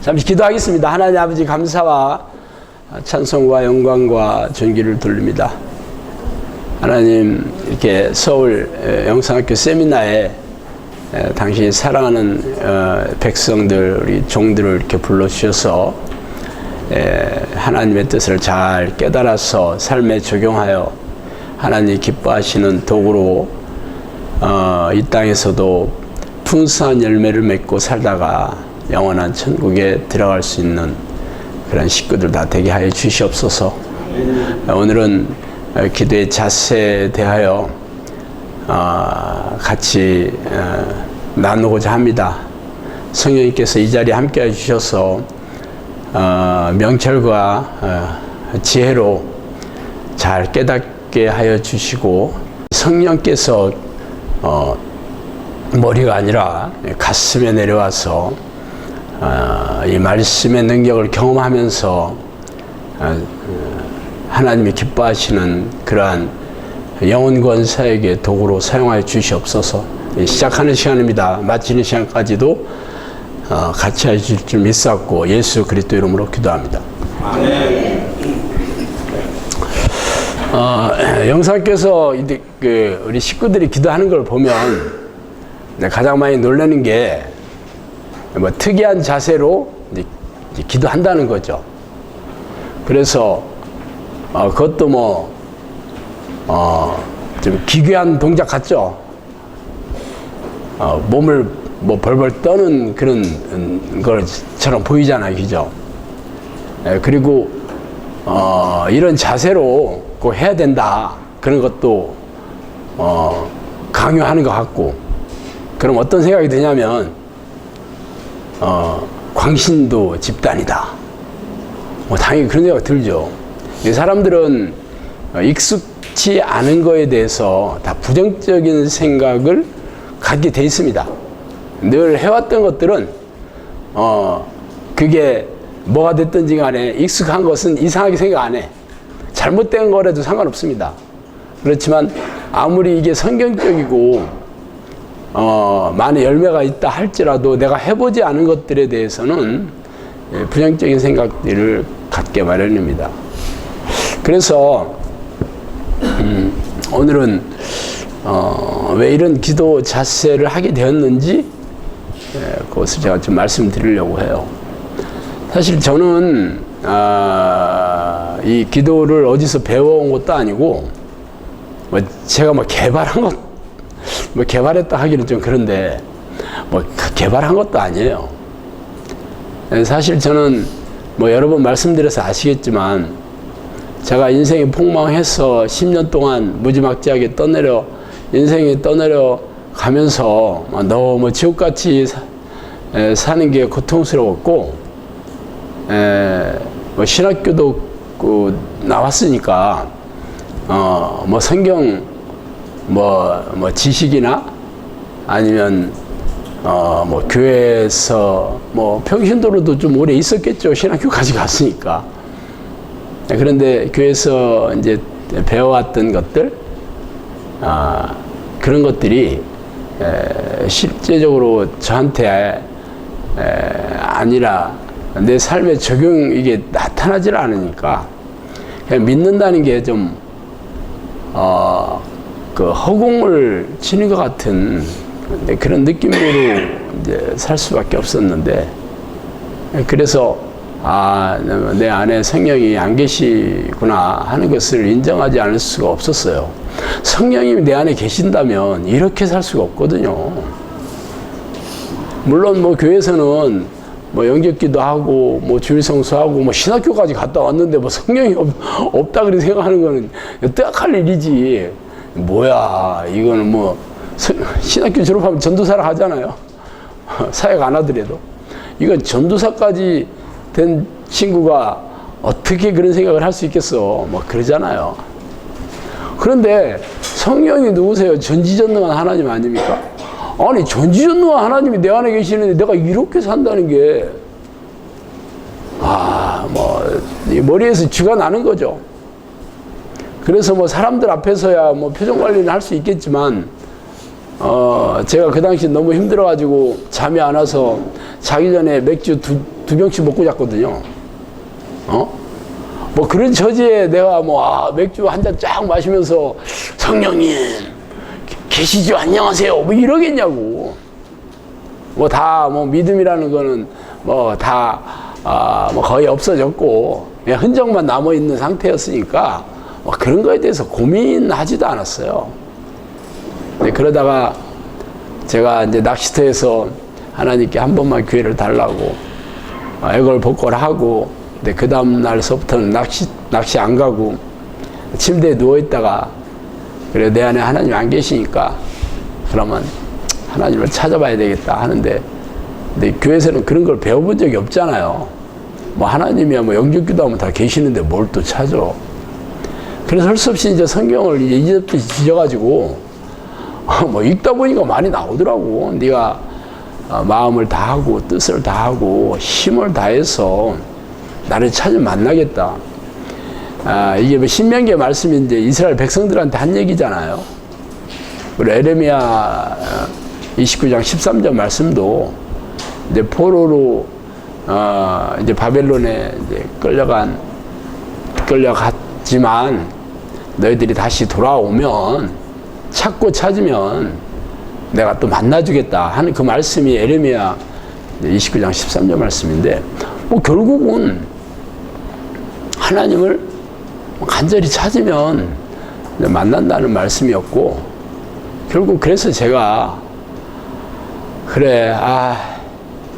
잠시 기도하겠습니다. 하나님 아버지 감사와 찬송과 영광과 존귀를 돌립니다. 하나님 이렇게 서울 영상학교 세미나에 당신이 사랑하는 백성들 우리 종들을 이렇게 불러주셔서 하나님의 뜻을 잘 깨달아서 삶에 적용하여 하나님이 기뻐하시는 도구로 이 땅에서도 풍성한 열매를 맺고 살다가 영원한 천국에 들어갈 수 있는 그런 식구들 다 되게 하여 주시옵소서. 오늘은 기도의 자세에 대하여 같이 나누고자 합니다. 성령님께서 이 자리에 함께 해주셔서 명철과 지혜로 잘 깨닫게 하여 주시고, 성령께서 머리가 아니라 가슴에 내려와서 이 말씀의 능력을 경험하면서 하나님이 기뻐하시는 그러한 영혼구원 사역의 도구로 사용하여 주시옵소서. 시작하는 시간입니다. 마치는 시간까지도 같이 하실 줄 믿사옵고 예수 그리스도 이름으로 기도합니다. 아멘. 영사께서 우리 식구들이 기도하는 걸 보면 가장 많이 놀라는 게 뭐 특이한 자세로 이제 기도한다는 거죠. 그래서 그것도 좀 기괴한 동작 같죠. 몸을 벌벌 떠는 그런 것처럼 보이잖아요, 그죠? 그리고 이런 자세로 꼭 해야 된다 그런 것도 강요하는 것 같고, 그럼 어떤 생각이 드냐면 광신도 집단이다. 당연히 그런 생각이 들죠. 이 사람들은 익숙치 않은 거에 대해서 다 부정적인 생각을 갖게 돼 있습니다. 늘 해왔던 것들은 그게 뭐가 됐든지 간에 익숙한 것은 이상하게 생각 안 해. 잘못된 거라도 상관없습니다. 그렇지만 아무리 이게 성경적이고 많은 열매가 있다 할지라도 내가 해보지 않은 것들에 대해서는 부정적인 생각들을 갖게 마련입니다. 그래서 오늘은 왜 이런 기도 자세를 하게 되었는지 그것을 제가 좀 말씀드리려고 해요. 사실 저는 이 기도를 어디서 배워온 것도 아니고 제가 개발한 것, 개발했다 하기는 좀 그런데 개발한 것도 아니에요. 사실 저는 여러 번 말씀드려서 아시겠지만 제가 인생이 폭망해서 10년 동안 무지막지하게 인생이 떠내려 가면서 너무 지옥같이 사는 게 고통스러웠고, 신학교도 나왔으니까 성경 지식이나 아니면 교회에서 평신도로도 좀 오래 있었겠죠. 신학교까지 갔으니까. 그런데 교회에서 이제 배워왔던 것들, 그런 것들이 실제적으로 저한테 아니라 내 삶에 이게 나타나질 않으니까 그냥 믿는다는 게 좀 허공을 치는 것 같은 그런 느낌으로 이제 살 수밖에 없었는데, 그래서 내 안에 성령이 안 계시구나 하는 것을 인정하지 않을 수가 없었어요. 성령님이 내 안에 계신다면 이렇게 살 수가 없거든요. 물론 교회에서는 영접기도 하고 주일 성수하고 신학교까지 갔다 왔는데 성령이 없다 그렇게 생각하는 거는 뜨악할 일이지. 뭐야, 이거는 신학교 졸업하면 전도사를 하잖아요. 사역 안 하더라도. 이건 전도사까지 된 친구가 어떻게 그런 생각을 할 수 있겠어. 그러잖아요. 그런데 성령이 누구세요? 전지전능한 하나님 아닙니까? 아니, 전지전능한 하나님이 내 안에 계시는데 내가 이렇게 산다는 게 머리에서 쥐가 나는 거죠. 그래서 사람들 앞에서야 표정 관리는 할 수 있겠지만 제가 그 당시 너무 힘들어가지고 잠이 안 와서 자기 전에 맥주 두 병씩 먹고 잤거든요. 뭐 그런 처지에 내가 맥주 한 잔 쫙 마시면서 성령님 계시죠? 안녕하세요. 뭐 이러겠냐고. 뭐 다 믿음이라는 거는 뭐 다 뭐 거의 없어졌고 그냥 흔적만 남아 있는 상태였으니까 뭐 그런 거에 대해서 고민하지도 않았어요. 네, 그러다가 제가 이제 낚시터에서 하나님께 한 번만 기회를 달라고 애걸복걸하고, 근데 그 다음 날서부터는 낚시 안 가고 침대에 누워 있다가, 그래 내 안에 하나님 안 계시니까 그러면 하나님을 찾아봐야 되겠다 하는데, 근데 교회에서는 그런 걸 배워본 적이 없잖아요. 뭐 하나님이야 뭐 영접기도 하면 다 계시는데 뭘 또 찾아. 그래서 할 수 없이 이제 성경을 이제부터 지져가지고 뭐 읽다 보니까 많이 나오더라고. 네가 마음을 다하고 뜻을 다하고 힘을 다해서 나를 찾으면 만나겠다. 이게 뭐 신명기의 말씀이 이제 이스라엘 백성들한테 한 얘기잖아요. 그리고 에레미야 29장 13절 말씀도 이제 포로로 이제 바벨론에 이제 끌려갔지만 너희들이 다시 돌아오면, 찾고 찾으면 내가 또 만나주겠다 하는 그 말씀이 에레미야 29장 13절 말씀인데, 뭐 결국은 하나님을 간절히 찾으면 만난다는 말씀이었고, 결국 그래서 제가 그래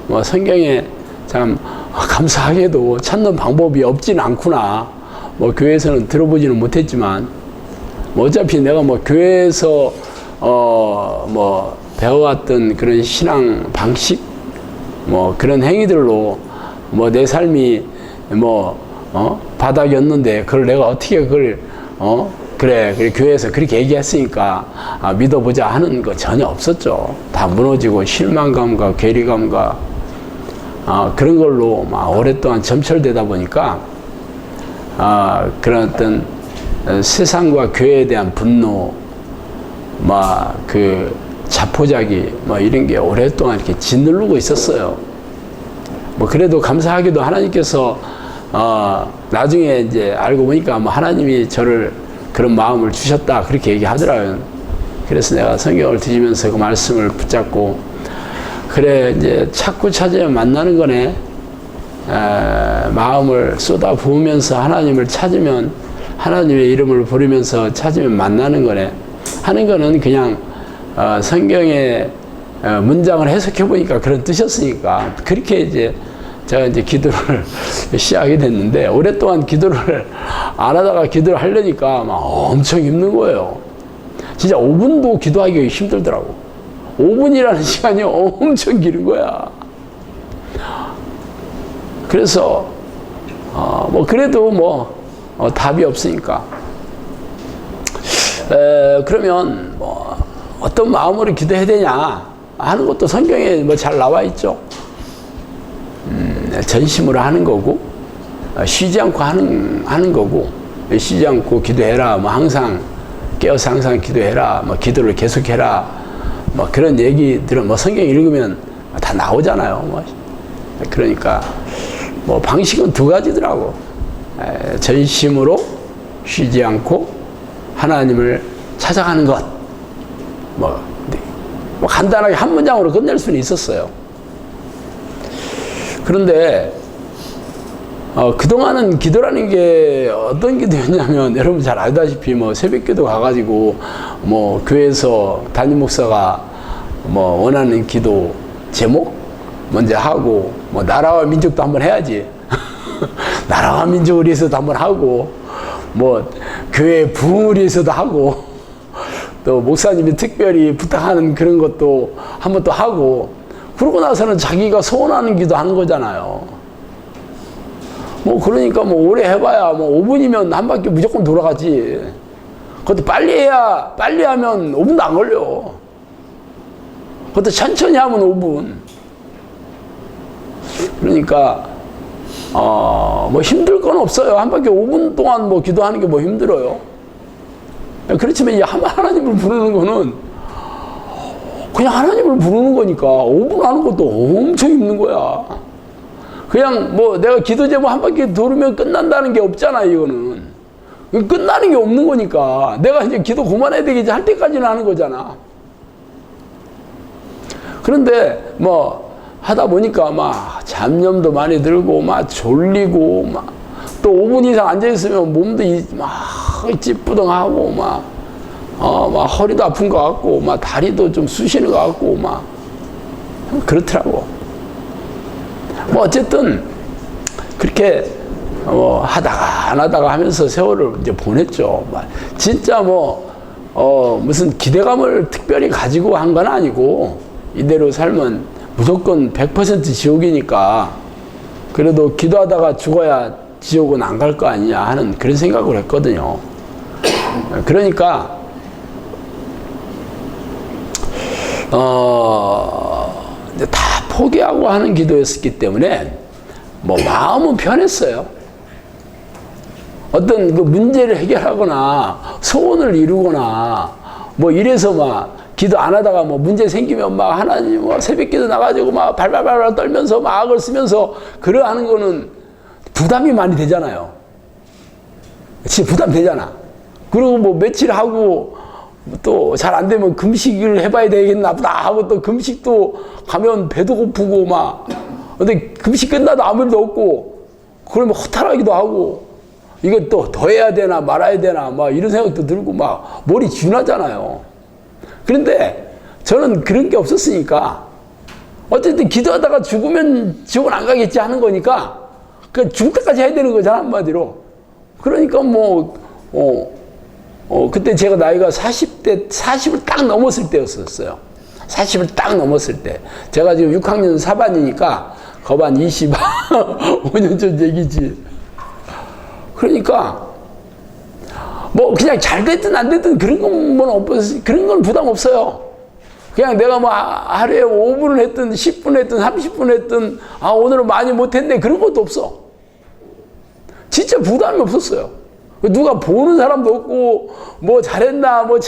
뭐 성경에 참 감사하게도 찾는 방법이 없지는 않구나. 뭐 교회에서는 들어보지는 못했지만 뭐 어차피 내가 뭐 교회에서 뭐 배워왔던 그런 신앙 방식 뭐 그런 행위들로 뭐 내 삶이 바닥이었는데 그걸 내가 어떻게 그걸 그래 교회에서 그렇게 얘기했으니까 믿어보자 하는 거 전혀 없었죠. 다 무너지고 실망감과 괴리감과 그런 걸로 막 오랫동안 점철되다 보니까 그런 어떤 세상과 교회에 대한 분노, 막 그 자포자기 뭐 이런 게 오랫동안 이렇게 짓누르고 있었어요. 뭐 그래도 감사하게도 하나님께서 나중에 이제 알고 보니까 뭐 하나님이 저를 그런 마음을 주셨다 그렇게 얘기하더라고요. 그래서 내가 성경을 뒤지면서 그 말씀을 붙잡고, 그래 이제 찾고 찾으면 만나는 거네. 마음을 쏟아 부으면서 하나님을 찾으면, 하나님의 이름을 부르면서 찾으면 만나는 거네 하는 거는 그냥 성경의 문장을 해석해 보니까 그런 뜻이었으니까 그렇게 이제 제가 이제 기도를 시작하게 됐는데, 오랫동안 기도를 안 하다가 기도를 하려니까 막 엄청 힘든 거예요. 진짜 5분도 기도하기 힘들더라고. 5분이라는 시간이 엄청 긴 거야. 그래서 뭐 그래도 뭐 답이 없으니까 그러면 뭐 어떤 마음으로 기도해야 되냐 하는 것도 성경에 뭐 잘 나와 있죠. 전심으로 하는 거고, 쉬지 않고 하는 거고, 쉬지 않고 기도해라, 뭐 항상 깨어서 항상 기도해라, 뭐 기도를 계속해라, 뭐 그런 얘기들은 뭐 성경 읽으면 다 나오잖아요. 뭐 그러니까 뭐 방식은 두 가지더라고. 전심으로 쉬지 않고 하나님을 찾아가는 것. 뭐 간단하게 한 문장으로 끝낼 수는 있었어요. 그런데 그동안은 기도라는 게 어떤 기도였냐면, 여러분 잘 알다시피 뭐 새벽기도 가가지고 뭐 교회에서 담임 목사가 뭐 원하는 기도 제목 먼저 하고, 뭐 나라와 민족도 한번 해야지. 나라와 민족을 위해서도 한번 하고, 뭐 교회 부흥을 위해서도 하고, 또 목사님이 특별히 부탁하는 그런 것도 한번 또 하고, 그러고 나서는 자기가 소원하는 기도 하는 거잖아요. 뭐 그러니까 뭐 오래 해봐야 뭐 5분이면 한 바퀴 무조건 돌아가지. 그것도 빨리 하면 5분도 안 걸려. 그것도 천천히 하면 5분. 그러니까 뭐 힘들 건 없어요. 한 바퀴 5분 동안 뭐 기도하는 게 뭐 힘들어요. 그렇지만 이 하나님을 부르는 거는 그냥 하나님을 부르는 거니까 5분 하는 것도 엄청 힘든 거야. 그냥 뭐 내가 기도 제목 한 바퀴 돌으면 끝난다는 게 없잖아, 이거는. 끝나는 게 없는 거니까 내가 이제 기도 그만해야 되겠지 할 때까지는 하는 거잖아. 그런데 뭐 하다 보니까 막 잡념도 많이 들고 막 졸리고 막 또 5분 이상 앉아 있으면 몸도 막 찌뿌둥하고 막 허리도 아픈 것 같고 막 다리도 좀 쑤시는 것 같고 막 그렇더라고. 뭐 어쨌든 그렇게 하다가 안 하다가 하면서 세월을 이제 보냈죠. 진짜 무슨 기대감을 특별히 가지고 한 건 아니고 이대로 살면 무조건 100% 지옥이니까 그래도 기도하다가 죽어야 지옥은 안 갈 거 아니냐 하는 그런 생각을 했거든요. 그러니까 이제 다 포기하고 하는 기도였기 때문에 뭐 마음은 편했어요. 어떤 그 문제를 해결하거나 소원을 이루거나 뭐 이래서 막 기도 안 하다가 뭐 문제 생기면 막 하나님 뭐 새벽 기도 나가지고 막 발발발 떨면서 막 악을 쓰면서 그러하는 거는 부담이 많이 되잖아요. 진짜 부담 되잖아. 그리고 뭐 며칠 하고 또 잘 안 되면 금식을 해봐야 되겠나 보다 하고 또 금식도 가면 배도 고프고 막 근데 금식 끝나도 아무 일도 없고 그러면 허탈하기도 하고 이거 또 더 해야 되나 말아야 되나 막 이런 생각도 들고 막 머리 쥐나잖아요. 그런데 저는 그런 게 없었으니까 어쨌든 기도하다가 죽으면 지옥은 안 가겠지 하는 거니까 그 죽을 때까지 해야 되는 거잖아, 한마디로. 그러니까 그때 제가 나이가 40을 딱 넘었을 때였었어요. 40을 딱 넘었을 때. 제가 지금 6학년 4반이니까 거반 25년 전 얘기지. 그러니까 뭐 그냥 잘 됐든 안 됐든 그런 건 부담 없어요. 그냥 내가 뭐 하루에 5분을 했든 10분 했든 30분 했든 오늘은 많이 못했네 그런 것도 없어. 진짜 부담이 없었어요. 누가 보는 사람도 없고 뭐 잘했나 뭐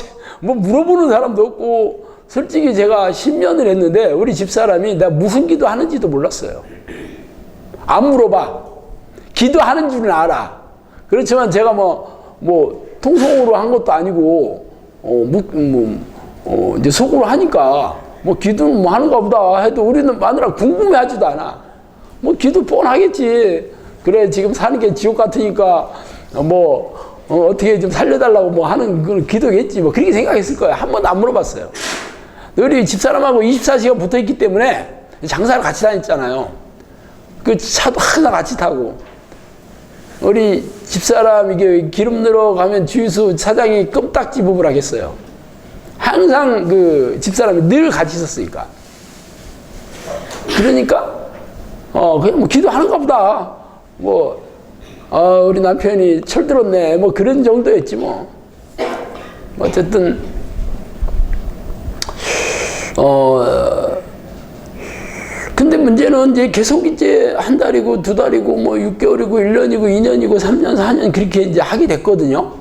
물어보는 사람도 없고 솔직히 제가 10년을 했는데 우리 집사람이 내가 무슨 기도 하는지도 몰랐어요. 안 물어봐. 기도하는 줄은 알아. 그렇지만 제가 뭐 통성으로 한 것도 아니고 이제 속으로 하니까 뭐 기도는 뭐 하는가 보다 해도 우리는 마누라 궁금해하지도 않아. 뭐 기도 뻔하겠지. 그래 지금 사는 게 지옥 같으니까 어떻게 좀 살려달라고 뭐 하는 그런 기도겠지. 뭐 그렇게 생각했을 거야. 한 번도 안 물어봤어요. 우리 집사람하고 24시간 붙어 있기 때문에 장사를 같이 다녔잖아요. 그 차도 항상 같이 타고. 우리 집사람 이게 기름 넣으러 가면 주유소 사장이 껌딱지 부부를 하겠어요. 항상 그 집사람이 늘 같이 있었으니까. 그러니까 그냥 뭐 기도하는가 보다. 우리 남편이 철들었네. 뭐 그런 정도였지 뭐. 어쨌든 근데 문제는 이제 계속 이제 한 달이고 두 달이고 뭐 6개월이고 1년이고 2년이고 3년 4년 그렇게 이제 하게 됐거든요.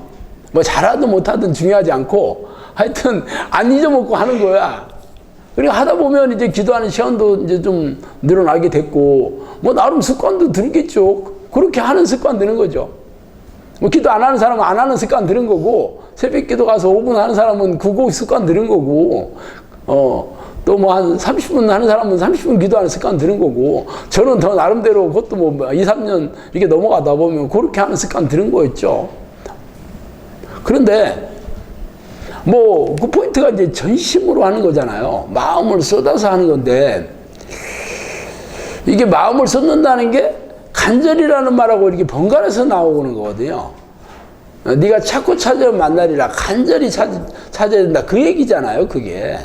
뭐 잘하든 못하든 중요하지 않고 하여튼 안 잊어먹고 하는 거야. 그리고 하다 보면 이제 기도하는 시간도 이제 좀 늘어나게 됐고 뭐 나름 습관도 들겠죠. 그렇게 하는 습관 드는 거죠. 뭐 기도 안 하는 사람은 안 하는 습관 들은 거고 새벽 기도 가서 5분 하는 사람은 그거 습관 들은 거고 또 뭐 한 30분 하는 사람은 30분 기도하는 습관 들은 거고 저는 더 나름대로 그것도 뭐 2, 3년 이렇게 넘어가다 보면 그렇게 하는 습관 들은 거였죠. 그런데 그 포인트가 이제 전심으로 하는 거잖아요. 마음을 쏟아서 하는 건데 이게 마음을 쏟는다는 게 간절이라는 말하고 이렇게 번갈아서 나오는 거거든요. 네가 찾고 찾으면 만나리라. 간절히 찾아야 된다. 그 얘기잖아요, 그게.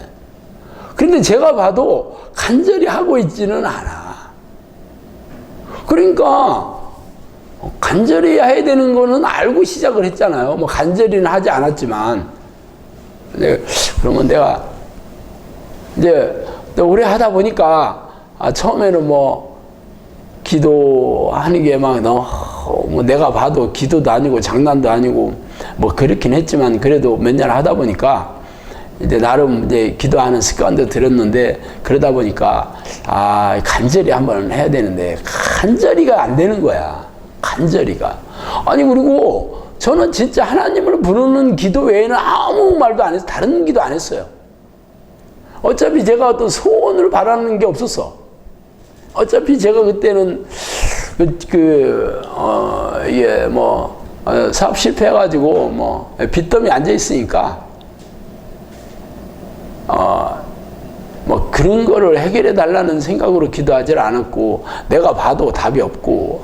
그런데 제가 봐도 간절히 하고 있지는 않아. 그러니까 간절히 해야 되는 거는 알고 시작을 했잖아요. 뭐 간절히는 하지 않았지만. 그러면 내가 이제 오래 하다 보니까 처음에는 기도하는 게 내가 봐도 기도도 아니고 장난도 아니고 그렇긴 했지만 그래도 몇 년 하다 보니까 이제 나름 이제 기도하는 습관도 들었는데, 그러다 보니까 간절히 한번 해야 되는데 간절히가 안 되는 거야. 간절히가. 아니, 그리고 저는 진짜 하나님을 부르는 기도 외에는 아무 말도 안 했어요. 다른 기도 안 했어요. 어차피 제가 어떤 소원을 바라는 게 없었어. 어차피 제가 그때는 사업 실패해가지고 빚더미 앉아 있으니까 그런 거를 해결해 달라는 생각으로 기도하지 않았고, 내가 봐도 답이 없고,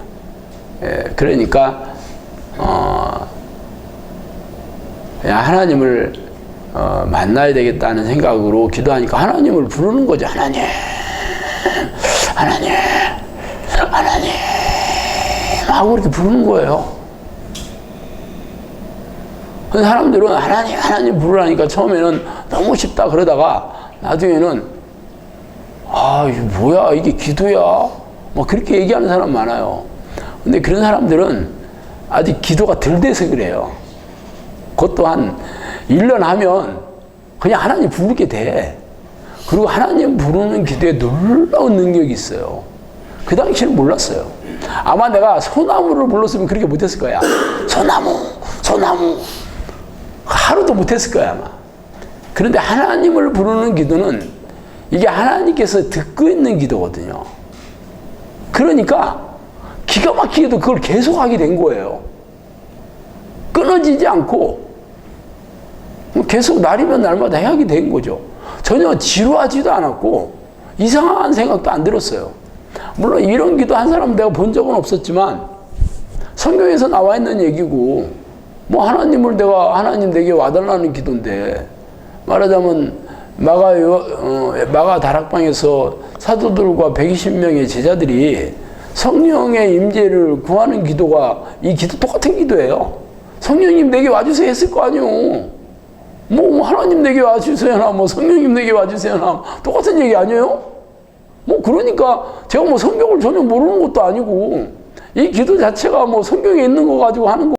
그러니까 그냥 하나님을 만나야 되겠다는 생각으로 기도하니까 하나님을 부르는 거죠. 하나님, 하나님, 하나님 하고 이렇게 부르는 거예요. 근데 사람들은 하나님, 하나님 부르라니까 처음에는 너무 쉽다 그러다가 나중에는 이게 뭐야, 이게 기도야? 그렇게 얘기하는 사람 많아요. 근데 그런 사람들은 아직 기도가 덜 돼서 그래요. 그것도 한 1년 하면 그냥 하나님 부르게 돼. 그리고 하나님 부르는 기도에 놀라운 능력이 있어요. 그 당시에는 몰랐어요. 아마 내가 소나무를 불렀으면 그렇게 못했을 거야. 소나무, 소나무. 하루도 못했을 거야, 아마. 그런데 하나님을 부르는 기도는 이게 하나님께서 듣고 있는 기도거든요. 그러니까 기가 막히게도 그걸 계속하게 된 거예요. 끊어지지 않고 계속 날이면 날마다 해야게 된 거죠. 전혀 지루하지도 않았고 이상한 생각도 안 들었어요. 물론 이런 기도 한 사람 내가 본 적은 없었지만 성경에서 나와 있는 얘기고, 하나님 내게 와달라는 기도인데, 말하자면 마가 다락방에서 사도들과 120명의 제자들이 성령의 임재를 구하는 기도가, 이 기도 똑같은 기도예요. 성령님 내게 와주세요 했을 거 아니에요. 하나님 내게 와주세요나 성령님 내게 와주세요나 똑같은 얘기 아니에요? 그러니까 제가 성경을 전혀 모르는 것도 아니고, 이 기도 자체가 성경에 있는 거 가지고 하는 거,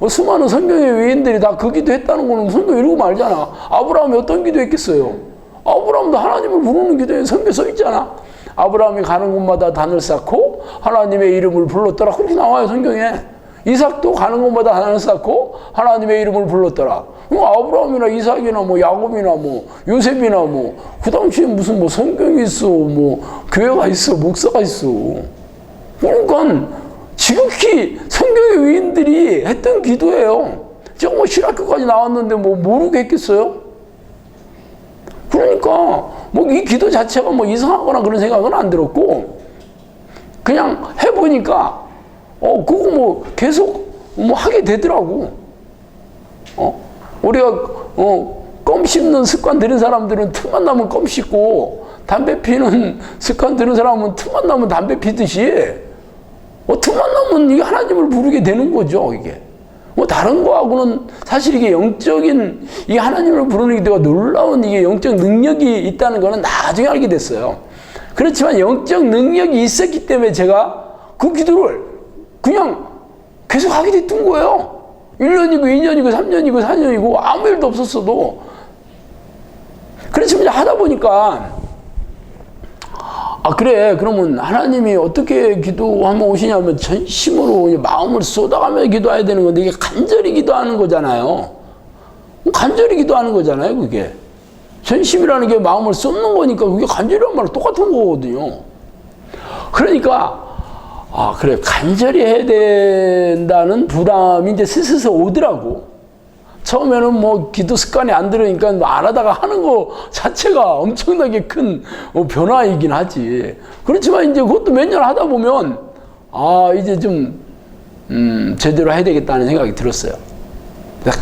수많은 성경의 외인들이 다 그 기도 했다는 거는 성경 읽으면 알잖아. 아브라함이 어떤 기도 했겠어요? 아브라함도 하나님을 부르는 기도에 성경에 써 있잖아. 아브라함이 가는 곳마다 단을 쌓고 하나님의 이름을 불렀더라. 그렇게 나와요, 성경에. 이삭도 가는 곳마다 단을 쌓고 하나님의 이름을 불렀더라. 아브라함이나 이삭이나 야곱이나 요셉이나 그 당시에 무슨 성경이 있어, 교회가 있어, 목사가 있어. 그러니까 지극히 성경의 위인들이 했던 기도예요. 제가 신학교까지 나왔는데 모르고 했겠어요? 그러니까 이 기도 자체가 이상하거나 그런 생각은 안 들었고, 그냥 해보니까 그거 계속 하게 되더라고. 우리가 껌 씹는 습관 들인 사람들은 틈만 나면 껌 씹고, 담배 피는 습관 들인 사람은 틈만 나면 담배 피듯이 틈만 나면 이게 하나님을 부르게 되는 거죠, 이게. 다른 거하고는 사실 이게 영적인, 이게 하나님을 부르는 기도가 놀라운 이게 영적 능력이 있다는 거는 나중에 알게 됐어요. 그렇지만 영적 능력이 있었기 때문에 제가 그 기도를 그냥 계속 하게 됐던 거예요. 1년이고 2년이고 3년이고 4년이고 아무 일도 없었어도. 그래서 이제 하다 보니까 그래, 그러면 하나님이 어떻게 기도하면 오시냐면 전심으로 마음을 쏟아가며 기도해야 되는 건데, 이게 간절히 기도하는 거잖아요. 간절히 기도하는 거잖아요, 그게. 전심이라는 게 마음을 쏟는 거니까 그게 간절히란 말은 똑같은 거거든요. 그러니까 그래, 간절히 해야 된다는 부담이 이제 슬슬 오더라고. 처음에는 기도 습관이 안 들으니까 안 하다가 하는 거 자체가 엄청나게 큰 변화이긴 하지. 그렇지만 이제 그것도 몇 년 하다 보면 이제 좀 제대로 해야 되겠다는 생각이 들었어요. 그래서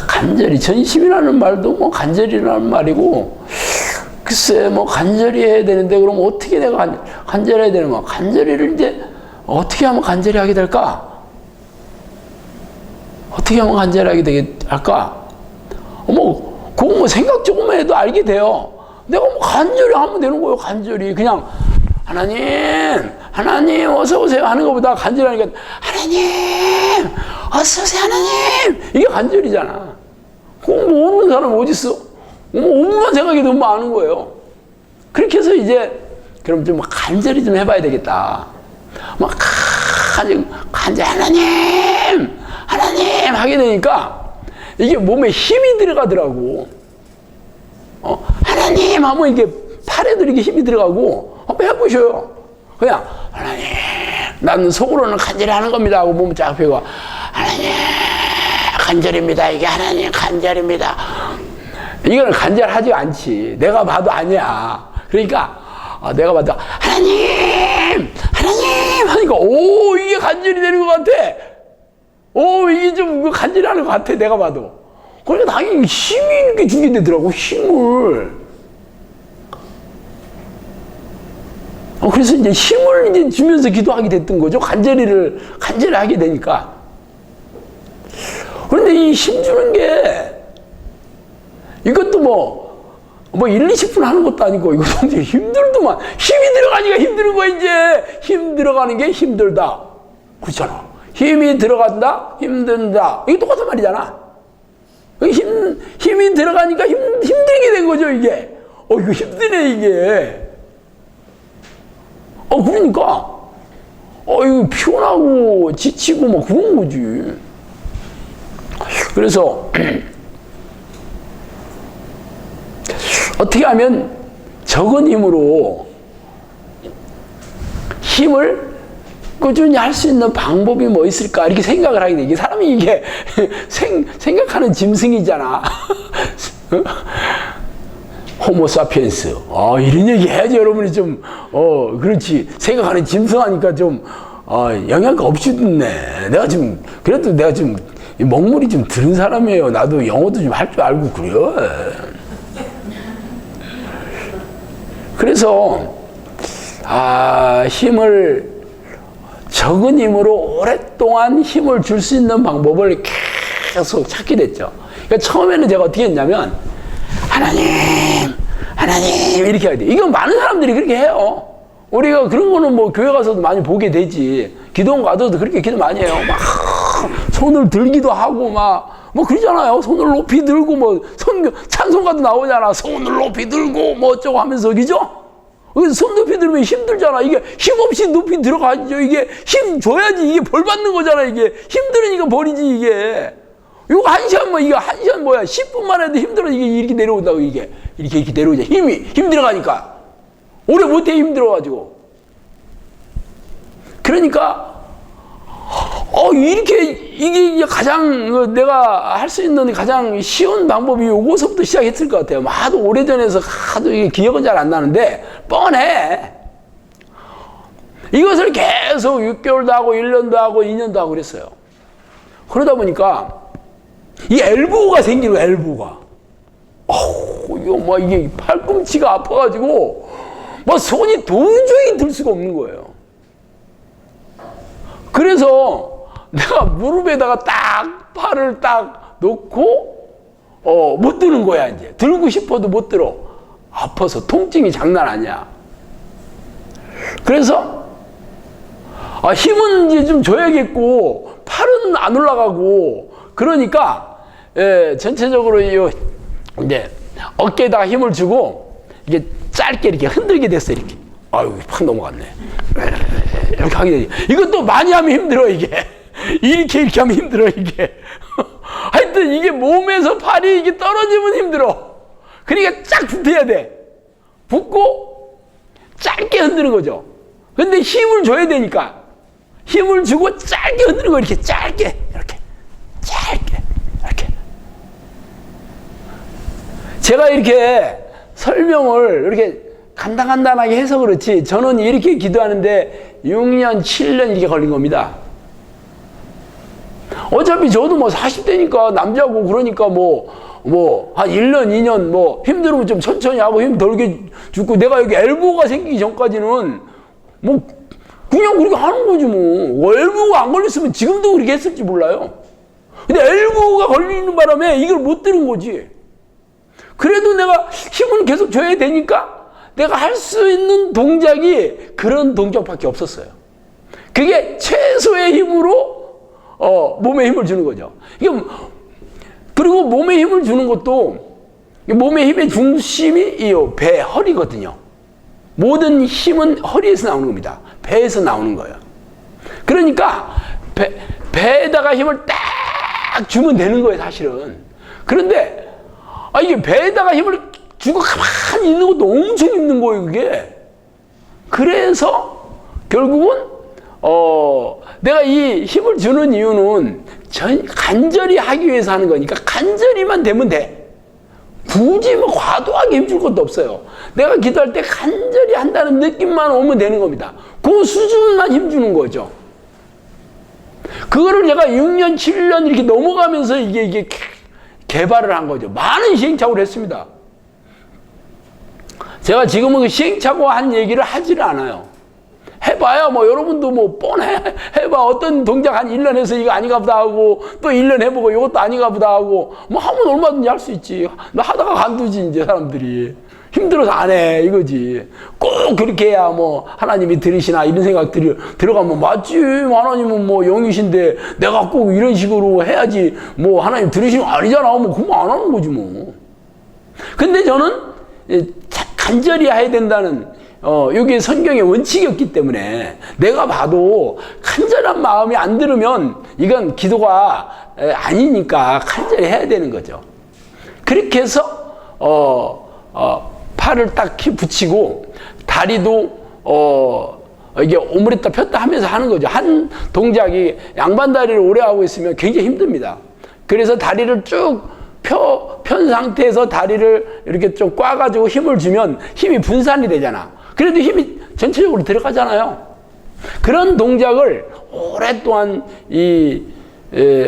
간절히 전심이라는 말도 간절이라는 말이고, 글쎄 간절히 해야 되는데, 그럼 어떻게 내가 간절히 해야 되는 거야? 간절히를 이제 어떻게 하면 간절히 하게 될까? 어떻게 하면 간절하게 할까? 그거 생각 조금 해도 알게 돼요. 내가 간절히 하면 되는 거예요, 간절히. 그냥, 하나님, 어서오세요 하는 것보다 간절히 하니까, 하나님, 어서오세요, 하나님! 이게 간절이잖아. 그거 모르는 사람 어디 있어? 5분만 생각해도 너무 아는 거예요. 그렇게 해서 이제 그럼 좀 간절히 좀 해봐야 되겠다. 막 간절히 하나님 하게 되니까 이게 몸에 힘이 들어가더라고. 하나님 하면 이게 팔에도 이렇게 힘이 들어가고 한번 해보셔요. 그냥 하나님 나는 속으로는 간절히 하는 겁니다 하고 몸 쫙 펴고 하나님 간절입니다. 이게 하나님 간절입니다. 이거는 간절하지 않지. 내가 봐도 아니야. 그러니까 내가 봐도 하나님 하니까 오 이게 간절히 되는 것 같아. 오 이게 좀 간절히 하는 것 같아. 내가 봐도. 그러니까 당연히 힘이 이렇게 주게 되더라고. 힘을. 그래서 이제 힘을 이제 주면서 기도하게 됐던 거죠. 간절히 하게 되니까. 그런데 이 힘 주는 게 이것도 뭐 1, 20분 하는 것도 아니고 이거 굉장히 힘들더만. 힘이 들어가니까 힘든 거야 이제. 힘 들어가는 게 힘들다. 그렇잖아. 힘이 들어간다, 힘든다. 이게 똑같은 말이잖아. 힘이 들어가니까 힘들게 된 거죠 이게. 이거 힘드네 이게. 그러니까 이거 피곤하고 지치고 뭐 그런 거지. 그래서 어떻게 하면 적은 힘으로 힘을 꾸준히 할 수 있는 방법이 뭐 있을까 이렇게 생각을 하게 돼. 이게 사람이 이게 생각하는 짐승이잖아. 호모사피엔스. 이런 얘기 해야지 여러분이 좀 그렇지. 생각하는 짐승하니까 좀 영향가 없이 듣네. 그래도 내가 좀 먹물이 좀 들은 사람이에요. 나도 영어도 좀 할 줄 알고 그래. 그래서 힘을 적은 힘으로 오랫동안 힘을 줄 수 있는 방법을 계속 찾게 됐죠. 그러니까 처음에는 제가 어떻게 했냐면 하나님 이렇게 해야 돼. 이건 많은 사람들이 그렇게 해요. 우리가 그런 거는 뭐 교회 가서도 많이 보게 되지. 기도원 가서도 그렇게 기도 많이 해요. 막 손을 들기도 하고 뭐 그러잖아요. 손을 높이 들고 뭐 찬송가도 나오잖아. 손을 높이 들고 뭐 어쩌고 하면서 그죠? 손 높이 들면 힘들잖아. 이게 힘 없이 높이 들어가죠. 이게 힘 줘야지 이게 벌 받는 거잖아. 이게 힘들으니까 버리지 이게. 이거 1시간 이게 1시간 10분만 해도 힘들어. 이게 이렇게 내려온다고 이게. 이렇게 내려오자. 힘 들어가니까. 오래 못해 힘들어가지고. 그러니까, 이게 가장 내가 할 수 있는 가장 쉬운 방법이 요거서부터 시작했을 것 같아요. 하도 오래전에서 하도 이게 기억은 잘 안 나는데, 뻔해. 이것을 계속 6개월도 하고, 1년도 하고, 2년도 하고 그랬어요. 그러다 보니까, 이 엘보가 생기는 거야, 엘보가. 이게 팔꿈치가 아파가지고, 손이 도저히 들 수가 없는 거예요. 그래서 내가 무릎에다가 딱 팔을 딱 놓고, 못 드는 거야, 이제. 들고 싶어도 못 들어. 아파서 통증이 장난 아니야. 그래서, 힘은 이제 좀 줘야겠고, 팔은 안 올라가고, 그러니까, 전체적으로 이제 어깨에다가 힘을 주고, 이게 짧게 이렇게 흔들게 됐어, 이렇게. 팍 넘어갔네. 이렇게 하게 되지. 이것도 많이 하면 힘들어, 이게. 이렇게 하면 힘들어, 이게. 하여튼 이게 몸에서 팔이 이게 떨어지면 힘들어. 그러니까 쫙 붙어야 돼. 붙고 짧게 흔드는 거죠. 근데 힘을 줘야 되니까. 힘을 주고 짧게 흔드는 거, 이렇게 짧게. 이렇게. 짧게. 이렇게. 제가 이렇게 설명을 이렇게 간단하게 해서 그렇지, 저는 이렇게 기도하는데 6년, 7년 이렇게 걸린 겁니다. 어차피 저도 40대니까 남자고 그러니까 한 1년, 2년 힘들으면 좀 천천히 하고 힘 덜게 죽고, 내가 여기 엘보가 생기기 전까지는 그냥 그렇게 하는 거지 뭐. 엘보가 안 걸렸으면 지금도 그렇게 했을지 몰라요. 근데 엘보가 걸리는 바람에 이걸 못 들은 거지. 그래도 내가 힘을 계속 줘야 되니까 내가 할 수 있는 동작이 그런 동작밖에 없었어요. 그게 최소의 힘으로 몸에 힘을 주는 거죠. 이게 그리고 몸에 힘을 주는 것도 몸의 힘의 중심이 이 배, 허리거든요. 모든 힘은 허리에서 나오는 겁니다. 배에서 나오는 거예요. 그러니까 배에다가 힘을 딱 주면 되는 거예요, 사실은. 그런데 이게 배에다가 힘을 주고 가만히 있는 것도 엄청 힘든 거예요, 그게. 그래서 결국은 내가 이 힘을 주는 이유는 간절히 하기 위해서 하는 거니까 간절히만 되면 돼. 굳이 뭐 과도하게 힘줄 것도 없어요. 내가 기도할 때 간절히 한다는 느낌만 오면 되는 겁니다. 그 수준만 힘주는 거죠. 그거를 제가 6년, 7년 이렇게 넘어가면서 이게 개발을 한 거죠. 많은 시행착오를 했습니다. 제가 지금은 그 시행착오 한 얘기를 하지를 않아요. 해봐야 뭐 여러분도 뭐 뻔해. 해봐. 어떤 동작 한 1년 해서 이거 아닌가 보다 하고 또 1년 해보고 이것도 아닌가 보다 하고 뭐 하면 얼마든지 할 수 있지. 나 하다가 간두지 이제 사람들이. 힘들어서 안 해 이거지. 꼭 그렇게 해야 뭐 하나님이 들으시나 이런 생각들이 들어가면 맞지. 하나님은 뭐 영이신데 내가 꼭 이런 식으로 해야지 뭐 하나님 들으시면 아니잖아. 뭐 그러면 안 하는 거지 뭐. 근데 저는 간절히 해야 된다는 여기 성경의 원칙이었기 때문에 내가 봐도 간절한 마음이 안 들으면 이건 기도가 아니니까 간절히 해야 되는 거죠. 그렇게 해서 팔을 딱 붙이고 다리도 이게 오므렸다 폈다 하면서 하는 거죠. 한 동작이 양반 다리를 오래 하고 있으면 굉장히 힘듭니다. 그래서 다리를 쭉 편 상태에서 다리를 이렇게 좀 꽈가지고 힘을 주면 힘이 분산이 되잖아. 그래도 힘이 전체적으로 들어가잖아요. 그런 동작을 오랫동안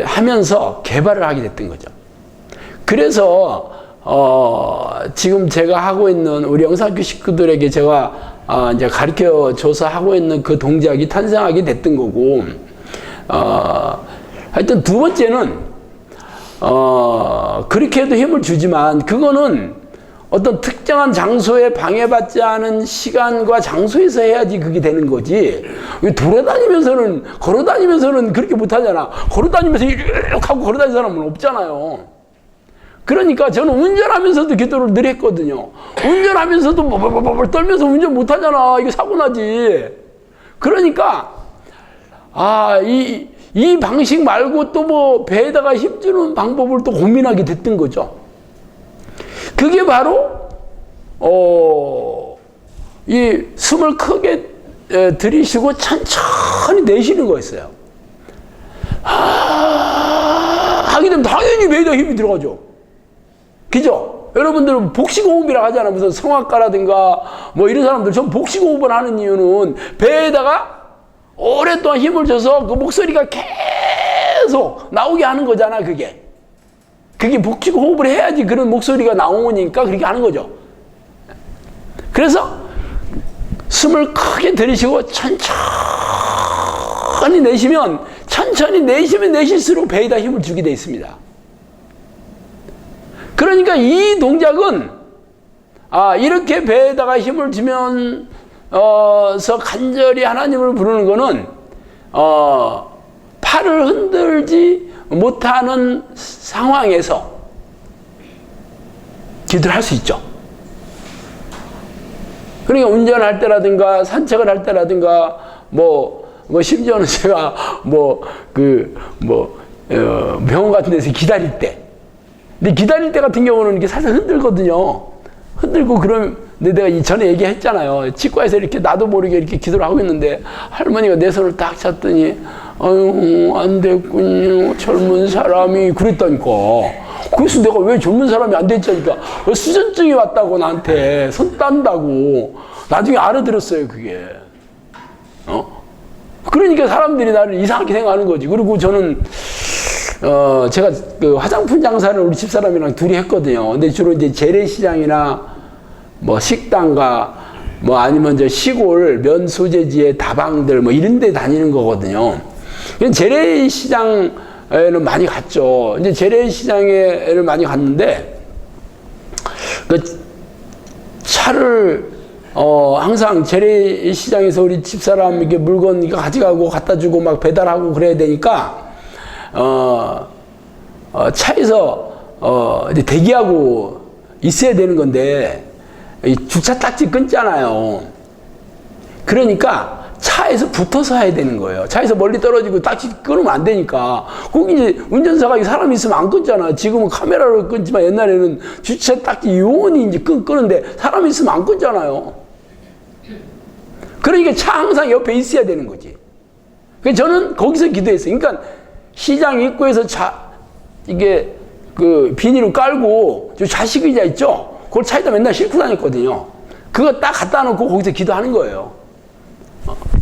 하면서 개발을 하게 됐던 거죠. 그래서 지금 제가 하고 있는 우리 영상교 식구들에게 제가 이제 가르쳐 줘서 하고 있는 그 동작이 탄생하게 됐던 거고, 하여튼 두 번째는 그렇게 해도 힘을 주지만 그거는 어떤 특정한 장소에 방해받지 않은 시간과 장소에서 해야지 그게 되는 거지. 돌아다니면서는 걸어다니면서는 그렇게 못하잖아. 걸어다니면서 이렇게 하고 걸어다니는 사람은 없잖아요. 그러니까 저는 운전하면서도 기도를 늘 했거든요. 운전하면서도 뭐 떨면서 운전 못하잖아. 이거 사고 나지. 그러니까 이 방식 말고 또 뭐 배에다가 힘주는 방법을 또 고민하게 됐던 거죠. 그게 바로 이 숨을 크게 들이쉬고 천천히 내쉬는 거였어요. 하게 되면 당연히 배에다 힘이 들어가죠. 그죠? 여러분들은 복식호흡이라고 하잖아요. 무슨 성악가라든가 뭐 이런 사람들 전 복식호흡을 하는 이유는 배에다가 오랫동안 힘을 줘서 그 목소리가 계속 나오게 하는 거잖아. 그게 복식호흡을 해야지 그런 목소리가 나오니까 그렇게 하는 거죠. 그래서 숨을 크게 들이쉬고 천천히 내쉬면 내실수록 배에다 힘을 주게 되어 있습니다. 그러니까 이 동작은 이렇게 배에다가 힘을 주면서 간절히 하나님을 부르는 거는 팔을 흔들지 못하는 상황에서 기도를 할 수 있죠. 그러니까 운전할 때라든가 산책을 할 때라든가 뭐 심지어는 제가 병원 같은 데서 기다릴 때, 근데 기다릴 때 같은 경우는 이렇게 살짝 흔들거든요. 흔들고 그럼 내가 전에 얘기했잖아요. 치과에서 이렇게 나도 모르게 이렇게 기도를 하고 있는데 할머니가 내 손을 딱 잡더니 아유 안 됐군요 젊은 사람이 그랬다니까. 그래서 내가 왜 젊은 사람이 안 됐자니까 수전증이 왔다고 나한테 손 딴다고 나중에 알아들었어요 그게. 그러니까 사람들이 나를 이상하게 생각하는 거지. 그리고 저는 제가 그 화장품 장사를 우리 집사람이랑 둘이 했거든요. 근데 주로 이제 재래시장이나 뭐 식당가 뭐 아니면 저 시골 면 소재지의 다방들 뭐 이런 데 다니는 거거든요. 재래시장에는 많이 갔죠. 이제 재래시장에를 많이 갔는데 그 차를 항상 재래시장에서 우리 집사람 이렇게 물건 이거 가져가고 갖다 주고 막 배달하고 그래야 되니까 차에서 이제 대기하고 있어야 되는 건데, 이 주차 딱지 끊잖아요. 그러니까 차에서 붙어서 해야 되는 거예요. 차에서 멀리 떨어지고 딱지 끊으면 안 되니까. 거기 이제 운전사가 사람이 있으면 안 끊잖아. 지금은 카메라로 끊지만 옛날에는 주차 딱지 요원이 이제 끊는데 사람이 있으면 안 끊잖아요. 그러니까 차 항상 옆에 있어야 되는 거지. 그래서 저는 거기서 기도했어요. 그러니까 시장 입구에서 이게 그 비닐을 깔고 저 좌식 의자 있죠? 그걸 차에다 맨날 싣고 다녔거든요. 그거 딱 갖다 놓고 거기서 기도하는 거예요.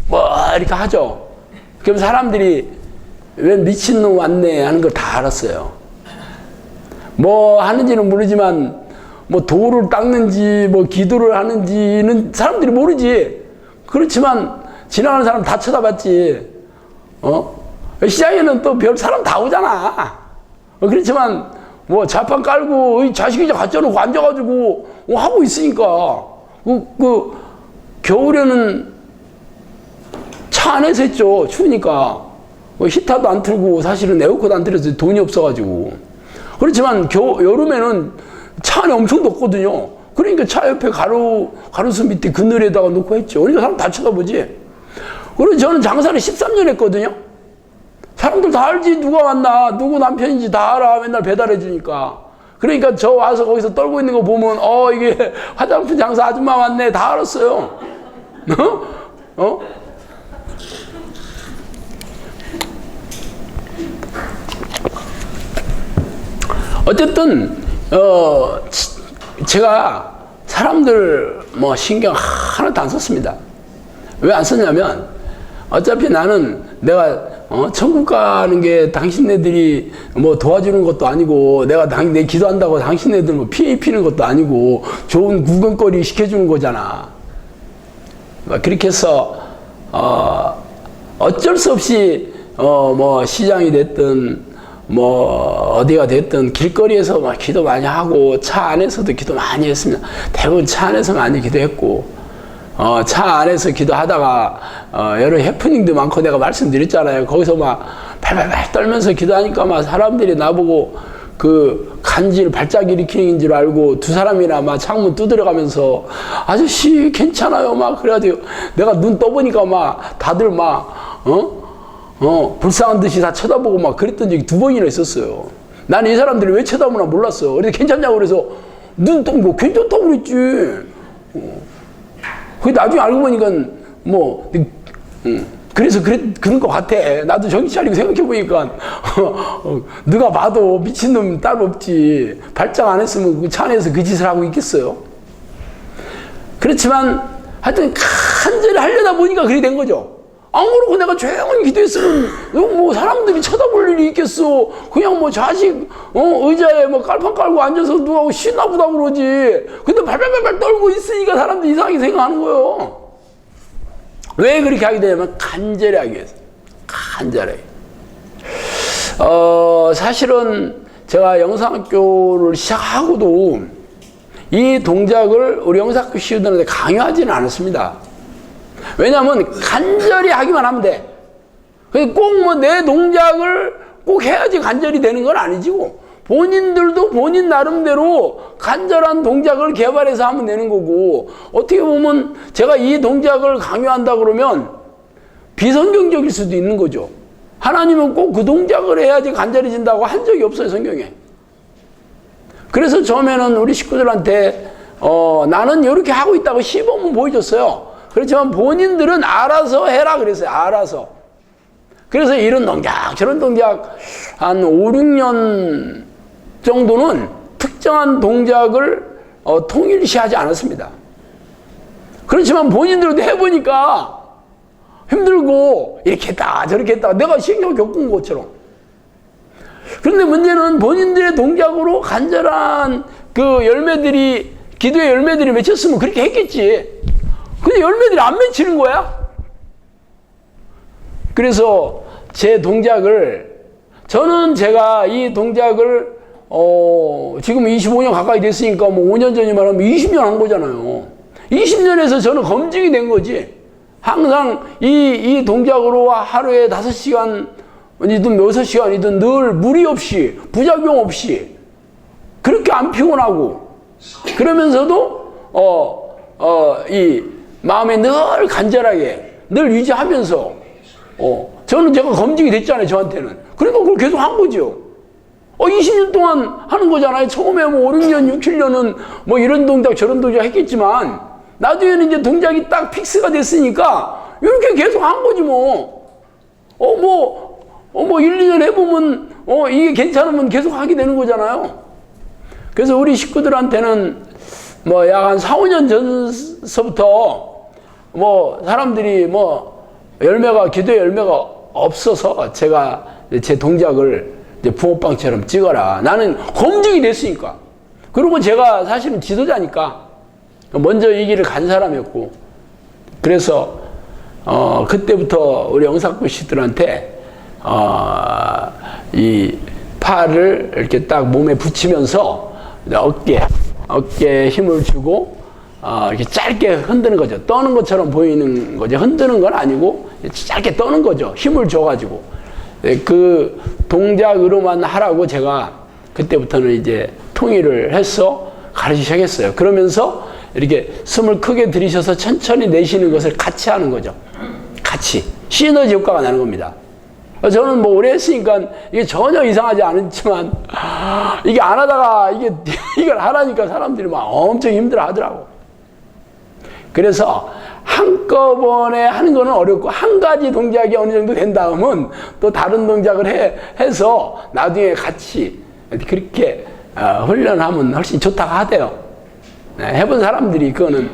뭐 이렇게 하죠. 그럼 사람들이 왜 미친놈 왔네 하는 걸 다 알았어요. 뭐 하는지는 모르지만 뭐 도를 닦는지 뭐 기도를 하는지는 사람들이 모르지. 그렇지만 지나가는 사람 다 쳐다봤지. 시장에는 또 별 사람 다 오잖아. 그렇지만 뭐 자판 깔고 자식이 갖다 놓고 앉아가지고 하고 있으니까 겨울에는 차 안에서 했죠. 추우니까 히터도 안 틀고 사실은 에어컨 안 틀어서 돈이 없어가지고. 그렇지만 여름에는 차 안에 엄청 덥거든요. 그러니까 차 옆에 가로수 밑에 그늘에다가 놓고 했죠. 그러니까 사람 다 쳐다보지. 그리고 저는 장사를 13년 했거든요. 사람들 다 알지. 누가 왔나 누구 남편인지 다 알아. 맨날 배달해 주니까. 그러니까 저 와서 거기서 떨고 있는 거 보면 이게 화장품 장사 아줌마 왔네 다 알았어요. 어쨌든 제가 사람들 뭐 신경 하나도 안 썼습니다. 왜 안 썼냐면 어차피 나는 내가 천국 가는 게 당신네들이 뭐 도와주는 것도 아니고 내가 내 기도한다고 당신네들 뭐 피해 입히는 것도 아니고 좋은 구경거리 시켜주는 거잖아. 그렇게 해서 어쩔 수 없이 뭐 시장이 됐든 뭐 어디가 됐든 길거리에서 막 기도 많이 하고 차 안에서도 기도 많이 했습니다. 대부분 차 안에서 많이 기도했고 차 안에서 기도하다가 여러 해프닝도 많고 내가 말씀드렸잖아요. 거기서 막 발발발 떨면서 기도하니까 막 사람들이 나보고 그 간질 발작 일으키는 줄 알고 두 사람이나 막 창문 두드려가면서 아저씨 괜찮아요 막 그래가지고 내가 눈 떠보니까 막 다들 막 불쌍한 듯이 다 쳐다보고 막 그랬던 적이 2번이나 있었어요. 나는 이 사람들이 왜 쳐다보나 몰랐어. 그래서 괜찮냐고 그래서 눈 떠보고 괜찮다고 그랬지. 그게 나중에 알고 보니까 뭐 그래서 그런 것 같아. 나도 정신 차리고 생각해보니까 누가 봐도 미친놈 따로 없지. 발작 안 했으면 그 차 안에서 그 짓을 하고 있겠어요. 그렇지만 하여튼 간절히 하려다 보니까 그렇게 된 거죠. 안 그러고 내가 조용히 기도했으면 뭐 사람들이 쳐다볼 일이 있겠어. 그냥 뭐 좌식 의자에 뭐 깔판 깔고 앉아서 누가 신나보다 그러지. 근데 발발발발 떨고 있으니까 사람들이 이상하게 생각하는 거예요. 왜 그렇게 하게 되냐면 간절히 하기 위해서. 간절히. 사실은 제가 영상학교를 시작하고도 이 동작을 우리 영상학교 시우들한테 강요하지는 않았습니다. 왜냐하면 간절히 하기만 하면 돼. 꼭 뭐 내 동작을 꼭 해야지 간절히 되는 건 아니지고 본인들도 본인 나름대로 간절한 동작을 개발해서 하면 되는 거고 어떻게 보면 제가 이 동작을 강요한다 그러면 비성경적일 수도 있는 거죠. 하나님은 꼭 그 동작을 해야지 간절해진다고 한 적이 없어요 성경에. 그래서 처음에는 우리 식구들한테 나는 이렇게 하고 있다고 시범은 보여줬어요. 그렇지만 본인들은 알아서 해라 그랬어요. 알아서. 그래서 이런 동작 저런 동작 한 5, 6년 정도는 특정한 동작을 통일시하지 않았습니다. 그렇지만 본인들도 해보니까 힘들고 이렇게 했다 저렇게 했다 내가 신경 겪은 것처럼. 그런데 문제는 본인들의 동작으로 간절한 그 열매들이 기도의 열매들이 맺혔으면 그렇게 했겠지. 근데 열매들이 안 맺히는 거야. 그래서 제 동작을 저는 제가 이 동작을 지금 25년 가까이 됐으니까 뭐 5년 전이면 하면 20년 한 거잖아요. 20년에서 저는 검증이 된 거지. 항상 이 동작으로 하루에 5시간이든 6시간이든 늘 무리 없이 부작용 없이 그렇게 안 피곤하고, 그러면서도, 이 마음에 늘 간절하게, 늘 유지하면서, 저는 제가 검증이 됐잖아요, 저한테는. 그러니까 그걸 계속 한 거죠. 20년 동안 하는 거잖아요. 처음에 뭐 5, 6년, 6, 7년은 뭐 이런 동작, 저런 동작 했겠지만, 나중에는 이제 동작이 딱 픽스가 됐으니까, 이렇게 계속 한 거지 뭐. 1, 2년 해보면, 이게 괜찮으면 계속 하게 되는 거잖아요. 그래서 우리 식구들한테는 뭐 약 한 4, 5년 전서부터 뭐 사람들이 뭐 기도의 열매가 없어서 제가 제 동작을 이제 붕어빵처럼 찍어라. 나는 검증이 됐으니까. 그리고 제가 사실은 지도자니까 먼저 이 길을 간 사람이었고, 그래서 그때부터 우리 영삭부 씨들한테 이 팔을 이렇게 딱 몸에 붙이면서 어깨에 힘을 주고 이렇게 짧게 흔드는 거죠. 떠는 것처럼 보이는 거죠. 흔드는 건 아니고 짧게 떠는 거죠. 힘을 줘가지고. 그 동작으로만 하라고 제가 그때부터는 이제 통일을 해서 가르치기 시작했어요. 그러면서 이렇게 숨을 크게 들이셔서 천천히 내쉬는 것을 같이 하는 거죠. 같이. 시너지 효과가 나는 겁니다. 저는 뭐 오래 했으니까 이게 전혀 이상하지 않았지만, 이게 안 하다가 이걸 하라니까 사람들이 막 엄청 힘들어 하더라고. 그래서 한꺼번에 하는 거는 어렵고, 한 가지 동작이 어느 정도 된 다음은 또 다른 동작을 해서 나중에 같이 그렇게 훈련하면 훨씬 좋다고 하대요. 해본 사람들이 그거는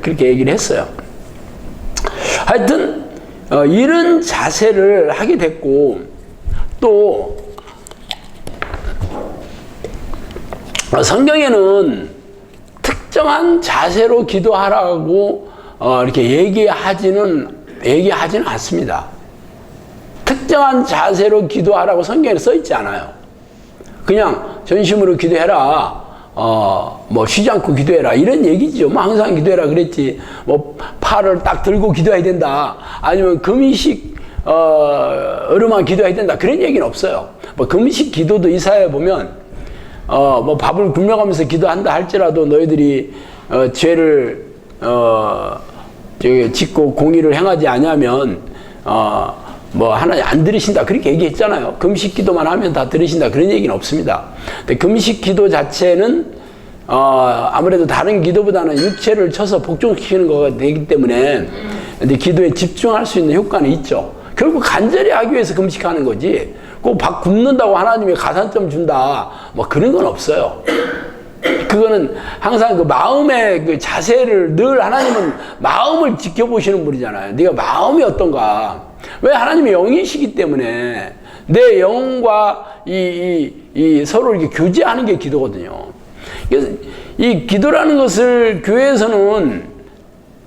그렇게 얘기를 했어요. 하여튼 이런 자세를 하게 됐고, 또 성경에는 특정한 자세로 기도하라고 이렇게 얘기하지는 않습니다. 특정한 자세로 기도하라고 성경에 써 있지 않아요. 그냥 전심으로 기도해라. 뭐 쉬지 않고 기도해라, 이런 얘기죠. 뭐 항상 기도해라 그랬지. 뭐 팔을 딱 들고 기도해야 된다, 아니면 금식 으로만 기도해야 된다, 그런 얘기는 없어요. 뭐 금식 기도도 이사야에 보면 뭐 밥을 굶어가면서 기도한다 할지라도 너희들이 죄를 짓고 공의를 행하지 아니하면 뭐 하나님 안 들으신다, 그렇게 얘기했잖아요. 금식 기도만 하면 다 들으신다, 그런 얘기는 없습니다. 근데 금식 기도 자체는 아무래도 다른 기도보다는 육체를 쳐서 복종시키는 거가 되기 때문에 근데 기도에 집중할 수 있는 효과는 있죠. 결국 간절히 하기 위해서 금식하는 거지, 꼭 밥 굶는다고 하나님이 가산점 준다, 뭐 그런 건 없어요. 그거는 항상 그 마음의 그 자세를, 늘 하나님은 마음을 지켜보시는 분이잖아요. 네가 마음이 어떤가. 왜? 하나님이 영이시기 때문에 내 영과 이 서로 이렇게 교제하는 게 기도거든요. 그래서 이 기도라는 것을 교회에서는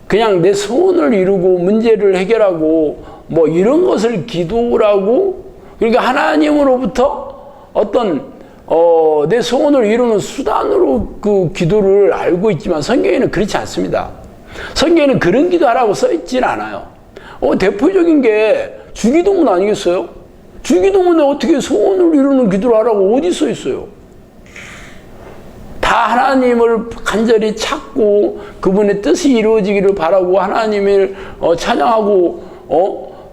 그냥 내 소원을 이루고 문제를 해결하고 뭐 이런 것을 기도라고, 그러니까 하나님으로부터 어떤 내 소원을 이루는 수단으로 그 기도를 알고 있지만, 성경에는 그렇지 않습니다. 성경에는 그런 기도하라고 써 있진 않아요. 대표적인 게 주기도문 아니겠어요? 주기도문에 어떻게 소원을 이루는 기도를 하라고 어디 써 있어요? 다 하나님을 간절히 찾고 그분의 뜻이 이루어지기를 바라고 하나님을 찬양하고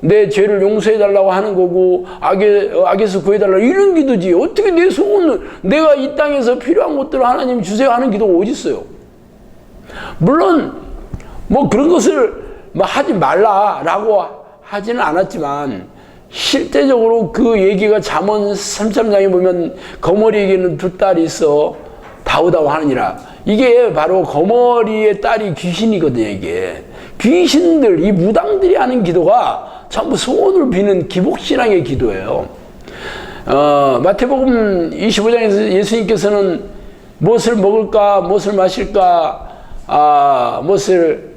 내 죄를 용서해달라고 하는 거고, 악에서 구해달라고, 이런 기도지. 어떻게 내 소원을, 내가 이 땅에서 필요한 것들을 하나님 주세요 하는 기도가 어디 있어요? 물론 뭐 그런 것을 뭐 하지 말라라고 하지는 않았지만, 실제적으로 그 얘기가 잠언 33장에 보면 거머리에게는 두 딸이 있어 다우다우 하느니라. 이게 바로 거머리의 딸이 귀신이거든요. 이게 귀신들, 이 무당들이 하는 기도가 전부 소원을 비는 기복신앙의 기도예요. 마태복음 25장에서 예수님께서는 무엇을 먹을까, 무엇을 마실까, 무엇을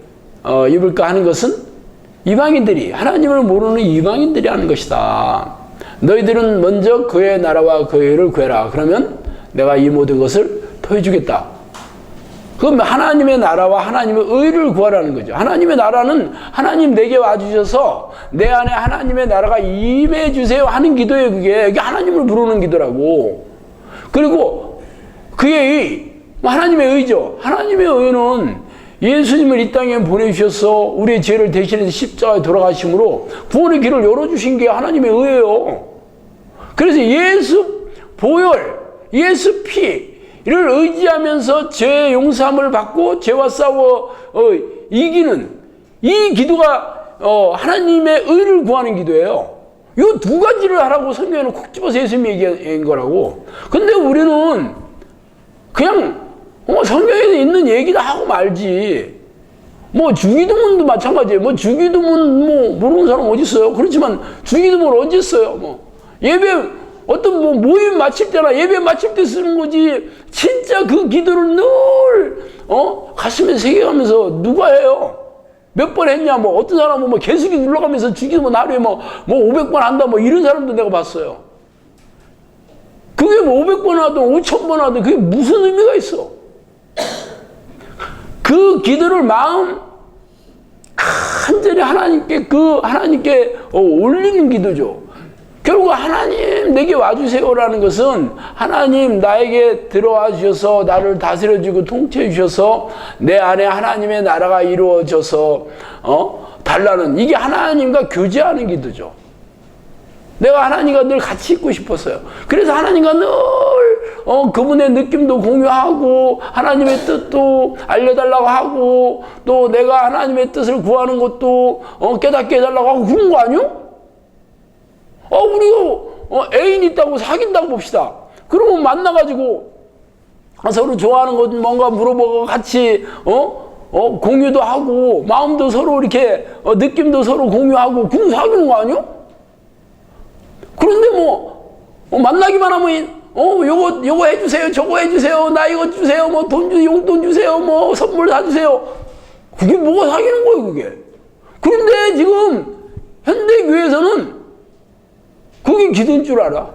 입을까 하는 것은 이방인들이, 하나님을 모르는 이방인들이 하는 것이다. 너희들은 먼저 그의 나라와 그의 의를 구해라. 그러면 내가 이 모든 것을 더해주겠다. 그럼 하나님의 나라와 하나님의 의를 구하라는 거죠. 하나님의 나라는 하나님 내게 와주셔서 내 안에 하나님의 나라가 임해주세요 하는 기도예요. 그게 하나님을 부르는 기도라고. 그리고 그의 의, 하나님의 의죠. 하나님의 의는 예수님을 이 땅에 보내주셔서 우리의 죄를 대신해서 십자가에 돌아가심으로 구원의 길을 열어주신 게 하나님의 의예요. 그래서 예수 보혈, 예수 피를 의지하면서 죄 용서함을 받고 죄와 싸워 이기는 이 기도가 하나님의 의를 구하는 기도예요. 이 두 가지를 하라고 성경에는 콕 집어서 예수님이 얘기한 거라고. 근데 우리는 그냥 성경에 있는 얘기도 하고 말지. 뭐 주기도문도 마찬가지예요. 뭐 주기도문 뭐 모르는 사람 어디 있어요? 그렇지만 주기도문 어디 있어요? 뭐 예배 어떤 뭐 모임 마칠 때나 예배 마칠 때 쓰는 거지. 진짜 그 기도를 늘 가슴에 새겨가면서 누가 해요? 몇 번 했냐? 뭐 어떤 사람은 뭐 계속이 눌러가면서 주기도문 하루에 뭐 500번 한다 뭐 이런 사람도 내가 봤어요. 그게 뭐 500번 하든 5000번 하든 그게 무슨 의미가 있어? 그 기도를 마음 간절히 하나님께 올리는 기도죠. 결국 하나님 내게 와주세요라는 것은 하나님 나에게 들어와 주셔서 나를 다스려 주고 통치해 주셔서 내 안에 하나님의 나라가 이루어져서 달라는 이게 하나님과 교제하는 기도죠. 내가 하나님과 늘 같이 있고 싶었어요. 그래서 하나님과 늘 그분의 느낌도 공유하고 하나님의 뜻도 알려달라고 하고 또 내가 하나님의 뜻을 구하는 것도 깨닫게 해달라고 하고 그런 거 아니요? 우리가 애인 있다고 사귄다고 봅시다. 그러면 만나가지고 서로 좋아하는 것 뭔가 물어보고 같이 공유도 하고 마음도 서로 이렇게 느낌도 서로 공유하고 그럼 사귀는 거 아니요? 그런데 만나기만 하면 요거 해주세요, 저거 해주세요, 나 이거 주세요, 뭐 용돈 주세요, 뭐 선물 사주세요. 그게 뭐가 사귀는 거예요, 그게. 그런데 지금 현대교회에서는 그게 기도인 줄 알아.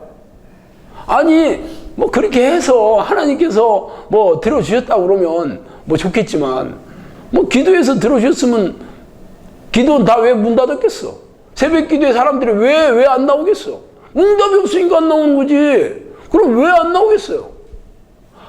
아니 뭐 그렇게 해서 하나님께서 뭐 들어주셨다고 그러면 뭐 좋겠지만 뭐 기도해서 들어주셨으면 기도는 다 왜 문 닫았겠어? 새벽 기도에 사람들이 왜 안 나오겠어? 응답이 없으니까 안 나오는 거지. 그럼 왜 안 나오겠어요?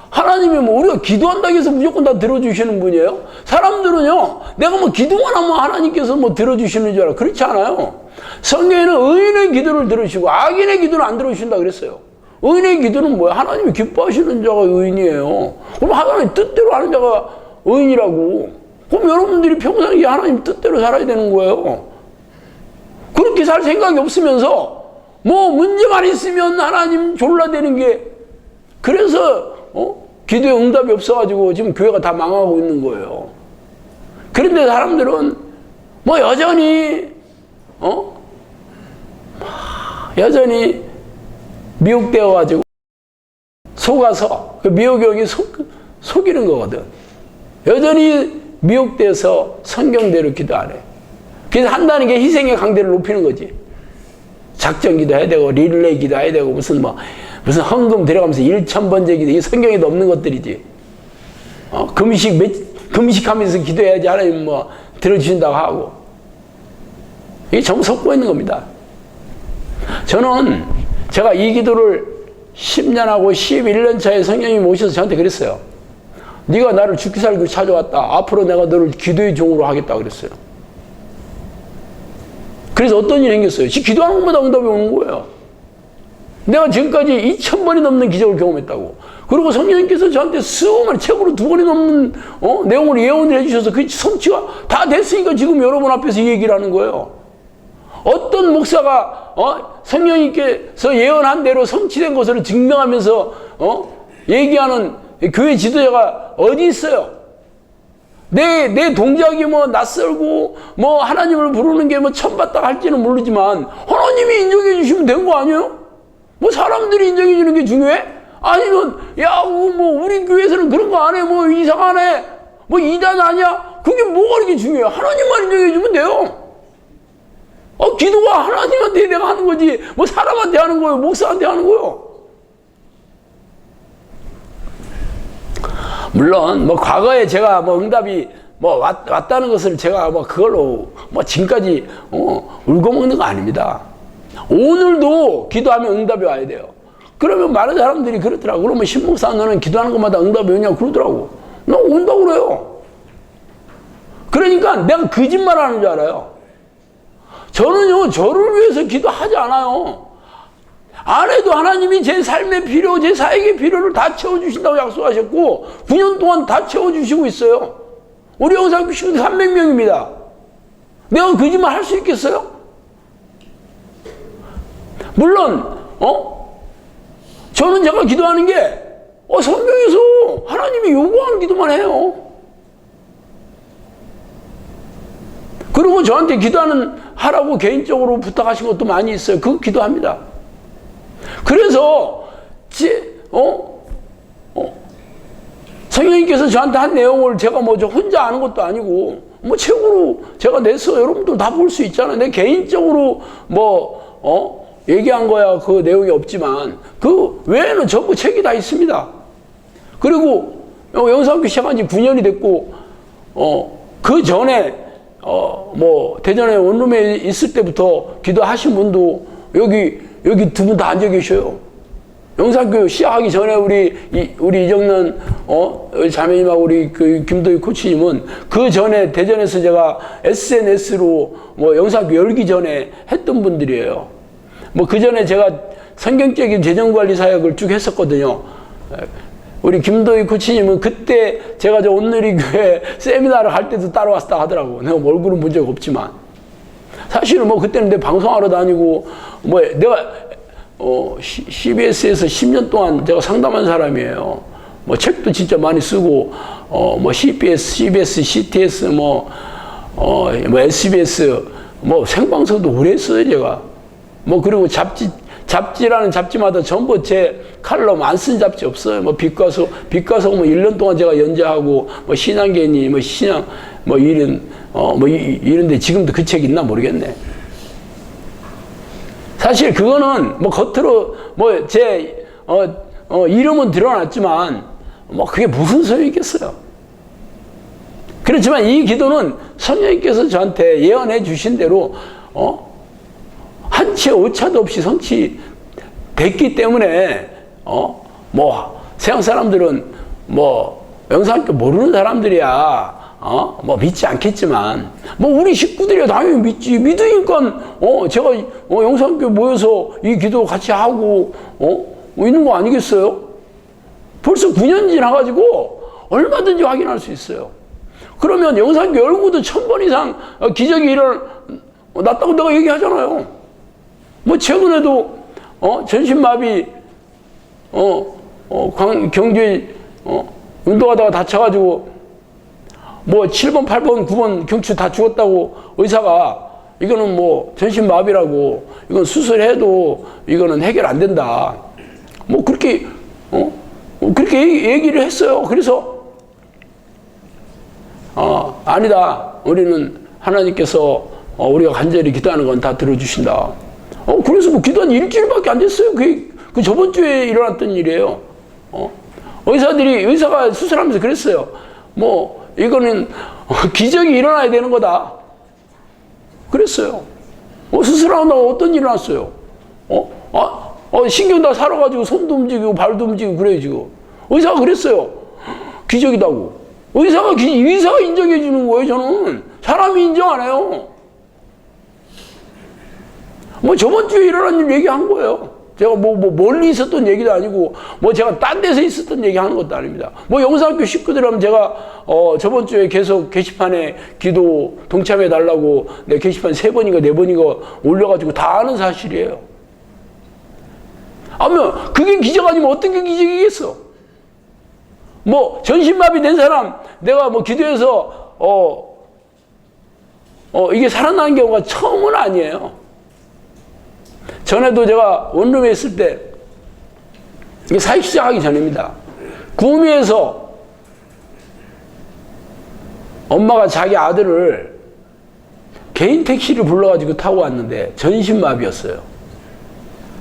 하나님이 뭐 우리가 기도한다고 해서 무조건 다 들어주시는 분이에요? 사람들은요, 내가 뭐 기도만 하면 하나님께서 뭐 들어주시는 줄 알아. 그렇지 않아요. 성경에는 의인의 기도를 들으시고 악인의 기도는 안 들어주신다 그랬어요. 의인의 기도는 뭐야? 하나님이 기뻐하시는 자가 의인이에요. 그럼 하나님 뜻대로 하는 자가 의인이라고. 그럼 여러분들이 평생 하나님 뜻대로 살아야 되는 거예요. 그렇게 살 생각이 없으면서 뭐 문제만 있으면 하나님 졸라대는 게 그래서 기도에 응답이 없어가지고 지금 교회가 다 망하고 있는 거예요. 그런데 사람들은 뭐 여전히 미혹되어가지고 속아서 그 미혹형이 속이는 거거든. 여전히 미혹돼서 성경대로 기도 안 해. 그래서 한다는 게 희생의 강도를 높이는 거지. 작전 기도해야 되고 릴레이 기도해야 되고 무슨 헌금 들어가면서 1000번째 기도, 이게 성경에도 없는 것들이지. 금식하면서 기도해야지 하나님 뭐 들어주신다고 하고. 이게 전부 섞고 있는 겁니다. 저는 제가 이 기도를 10년하고 11년 차에 성령님이 오셔서 저한테 그랬어요. 네가 나를 죽기 살기 찾아왔다. 앞으로 내가 너를 기도의 종으로 하겠다 그랬어요. 그래서 어떤 일이 생겼어요? 기도하는 것보다 응답이 오는 거예요. 내가 지금까지 2000번이 넘는 기적을 경험했다고. 그리고 성령님께서 저한테 수많은 책으로 2권이 넘는 내용을 예언을 해주셔서 그 성취가 다 됐으니까 지금 여러분 앞에서 이 얘기를 하는 거예요. 어떤 목사가 성령님께서 예언한 대로 성취된 것을 증명하면서 얘기하는 교회 지도자가 어디 있어요? 내 동작이 뭐 낯설고 뭐 하나님을 부르는 게 뭐 천받다 할지는 모르지만 하나님이 인정해 주시면 된 거 아니에요? 뭐 사람들이 인정해 주는 게 중요해? 아니면 뭐 우리 교회에서는 그런 거 안 해, 뭐 이상하네, 뭐 이단 아니야? 그게 뭐가 그렇게 중요해요? 하나님만 인정해 주면 돼요. 기도가 하나님한테 내가 하는 거지 뭐 사람한테 하는 거예요, 목사한테 하는 거예요. 물론 뭐 과거에 제가 뭐 응답이 뭐 왔다는 것을 제가 뭐 그걸로 뭐 지금까지 울고 먹는 거 아닙니다. 오늘도 기도하면 응답이 와야 돼요. 그러면 많은 사람들이 그렇더라고. 그러면 신목사 너는 기도하는 것마다 응답이 오냐고 그러더라고. 나 온다고 그래요. 그러니까 내가 거짓말 하는 줄 알아요. 저는요, 저를 위해서 기도하지 않아요. 안 해도 하나님이 제 삶의 필요, 제 사역의 필요를 다 채워주신다고 약속하셨고, 9년 동안 다 채워주시고 있어요. 우리 영상교 식구들 300명입니다. 내가 거짓말 할 수 있겠어요? 물론, 저는 제가 기도하는 게, 성경에서 하나님이 요구하는 기도만 해요. 그리고 저한테 하라고 개인적으로 부탁하신 것도 많이 있어요. 그거 기도합니다. 그래서, 성령님께서 저한테 한 내용을 제가 저 혼자 아는 것도 아니고, 책으로 제가 내서 여러분들 다 볼 수 있잖아요. 내 개인적으로 얘기한 거야 그 내용이 없지만 그 외에는 전부 책이 다 있습니다. 그리고 영상학교 시작한 지 9년이 됐고 그 전에 대전에 원룸에 있을 때부터 기도하신 분도 여기 두 분 다 앉아 계셔요. 영상학교 시작하기 전에 우리 이정란 자매님하고 우리 그 김도희 코치님은 그 전에 대전에서 제가 SNS로 영상학교 열기 전에 했던 분들이에요. 그 전에 제가 성경적인 재정관리 사역을 쭉 했었거든요. 우리 김도희 코치님은 그때 제가 저 온누리교회 세미나를 할 때도 따라왔다 하더라고. 내가 얼굴은 본 적 없지만. 사실은 그때는 내 방송하러 다니고, 내가, CBS에서 10년 동안 제가 상담한 사람이에요. 책도 진짜 많이 쓰고, CBS, CTS, SBS, 생방송도 오래 했어요, 제가. 그리고 잡지라는 잡지마다 전부 제 칼럼 안 쓴 잡지 없어요. 빛과서 1년 동안 제가 연재하고, 신앙계니, 신앙, 이런데 지금도 그 책 있나 모르겠네. 사실 그거는 겉으로 제, 이름은 드러났지만, 그게 무슨 소용이 있겠어요. 그렇지만 이 기도는 성령님께서 저한테 예언해 주신 대로, 한치 오차도 없이 성취됐기 때문에 세상 사람들은 영상학교 모르는 사람들이야 믿지 않겠지만 우리 식구들이야 당연히 믿지. 믿으니까 제가 영상학교 모여서 이 기도 같이 하고 있는 거 아니겠어요? 벌써 9년 지나가지고 얼마든지 확인할 수 있어요. 그러면 영상학교 열고도 1000번 이상 기적이 일어났다고 내가 얘기하잖아요. 최근에도, 전신마비, 경주에, 운동하다가 다쳐가지고, 7번, 8번, 9번 경추 다 죽었다고 의사가, 이거는 전신마비라고, 이건 수술해도 이거는 해결 안 된다. 그렇게, 그렇게 얘기를 했어요. 그래서, 아니다. 우리는 하나님께서 우리가 간절히 기도하는 건 다 들어주신다. 그래서 기도한 일주일밖에 안 됐어요. 그 저번 주에 일어났던 일이에요. 의사가 수술하면서 그랬어요. 이거는 기적이 일어나야 되는 거다. 그랬어요. 수술하고 어떤 일이 일어났어요? 신경 다 살아가지고 손도 움직이고 발도 움직이고 그래요, 지금. 의사가 그랬어요. 기적이다고. 의사가 인정해 주는 거예요, 저는. 사람이 인정 안 해요. 저번 주에 일어난 일 얘기한 거예요. 제가 멀리 있었던 얘기도 아니고, 제가 딴 데서 있었던 얘기 하는 것도 아닙니다. 영상학교 식구들하면 제가, 저번 주에 계속 게시판에 기도 동참해 달라고 내 게시판 3번인가 4번인가 올려가지고 다 아는 사실이에요. 그게 기적 아니면 어떤 게 기적이겠어? 전신마비 된 사람, 내가 기도해서, 이게 살아나는 경우가 처음은 아니에요. 전에도 제가 원룸에 있을 때, 이게 사역 시작하기 전입니다. 구미에서 엄마가 자기 아들을 개인 택시를 불러가지고 타고 왔는데 전신마비였어요.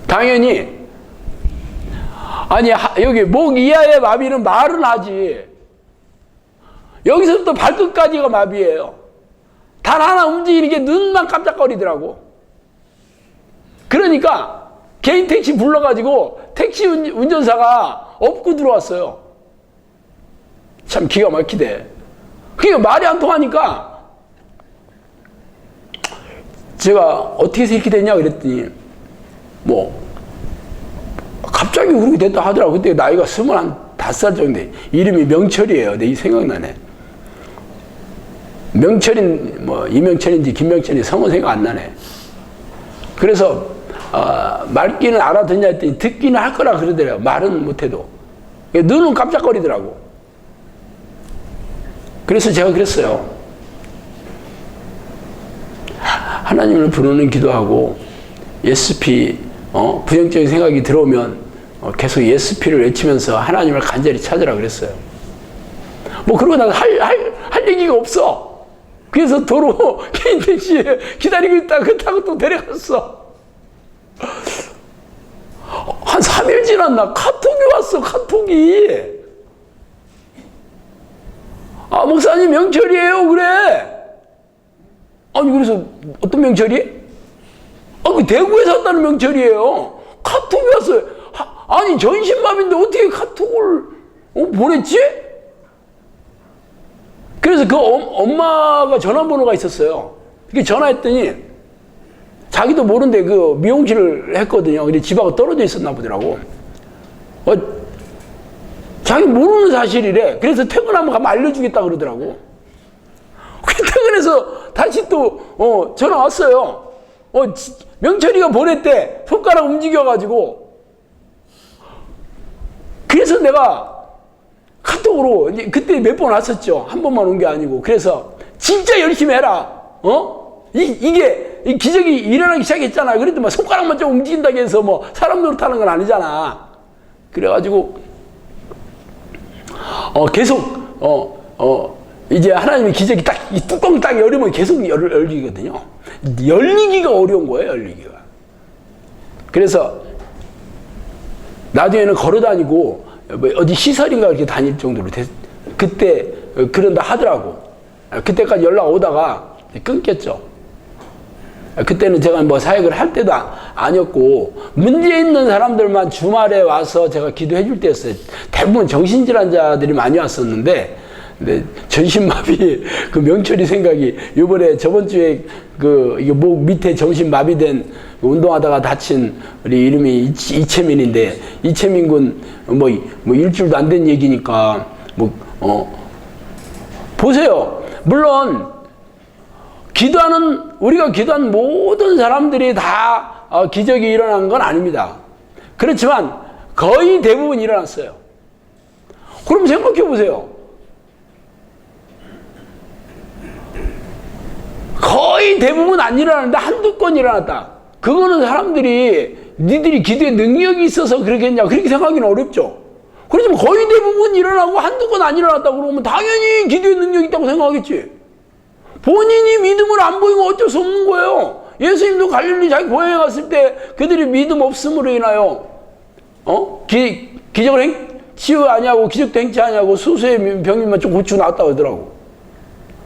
당연히, 여기 목 이하의 마비는 말은 하지. 여기서부터 발끝까지가 마비예요. 단 하나 움직이는 게 눈만 깜짝거리더라고. 그러니까 개인 택시 불러가지고 택시 운전사가 업고 들어왔어요. 참 기가 막히대. 그러니까 말이 안 통하니까 제가 어떻게 해서 이렇게 됐냐 그랬더니 뭐 갑자기 그렇게 됐다 하더라고. 그때 나이가 25살 정도 돼. 이름이 명철이에요. 내 생각나네. 명철인 뭐 이명철인지 김명철인지 성은 생각 안 나네. 그래서 말귀는 알아듣냐 했더니 듣기는 할 거라 그러더래요. 말은 못해도. 눈은 깜짝거리더라고. 그래서 제가 그랬어요. 하나님을 부르는 기도하고 예스피 부정적인 생각이 들어오면 계속 예스피를 외치면서 하나님을 간절히 찾으라 그랬어요. 뭐 그러고 나서 할 얘기가 없어. 그래서 도로 개인 택시에 기다리고 있다가 그 타고 또 내려갔어. 한 3일 지났나 카톡이 왔어. 카톡이. 아 목사님 명철이에요 그래. 아니 그래서 어떤 명철이? 그 대구에서 왔다는 명철이에요. 카톡이 왔어요. 아니 전신마비인데 어떻게 카톡을 보냈지? 그래서 그 엄마가 전화번호가 있었어요. 이렇게 전화했더니 자기도 모르는데 그 미용실을 했거든요. 근데 집하고 떨어져 있었나 보더라고. 자기 모르는 사실이래. 그래서 퇴근하면 가면 알려주겠다 그러더라고. 퇴근해서 다시 또 전화 왔어요. 명철이가 보냈대. 손가락 움직여가지고. 그래서 내가 카톡으로 그때 몇 번 왔었죠. 한 번만 온 게 아니고. 그래서 진짜 열심히 해라. 이게 기적이 일어나기 시작했잖아. 그래도 막 손가락만 좀 움직인다고 해서 뭐 사람 노릇하는 건 아니잖아. 그래가지고 계속 이제 하나님의 기적이 딱 이 뚜껑 딱 열리면 계속 열리거든요. 열리기가 어려운 거예요. 열리기가. 그래서 나중에는 걸어다니고 어디 시설인가 이렇게 다닐 정도로 그때 그런다 하더라고. 그때까지 연락 오다가 끊겼죠. 그때는 제가 뭐 사역을 할 때도 아니었고 문제 있는 사람들만 주말에 와서 제가 기도해 줄 때였어요. 대부분 정신질환자들이 많이 왔었는데 근데 전신마비 그 명철이 생각이 이번에 저번 주에 이게 목 밑에 정신마비된 운동하다가 다친 우리 이름이 이채민인데 이채민 군 뭐 일주일도 안 된 얘기니까 보세요. 물론 우리가 기도한 모든 사람들이 다 기적이 일어난 건 아닙니다. 그렇지만 거의 대부분 일어났어요. 그럼 생각해 보세요. 거의 대부분 안 일어나는데 한두 건 일어났다. 그거는 사람들이 니들이 기도에 능력이 있어서 그러겠냐 그렇게 생각하기는 어렵죠. 그렇지만 거의 대부분 일어나고 한두 건 안 일어났다 그러면 당연히 기도에 능력이 있다고 생각하겠지. 본인이 믿음을 안 보이면 어쩔 수 없는 거예요. 예수님도 갈릴리 자기 고향에 갔을 때 그들이 믿음 없음으로 인하여 기적을 치유 아니하고 기적도 행치 아니하고 수수의 병이만 좀 고치고 나왔다고 하더라고.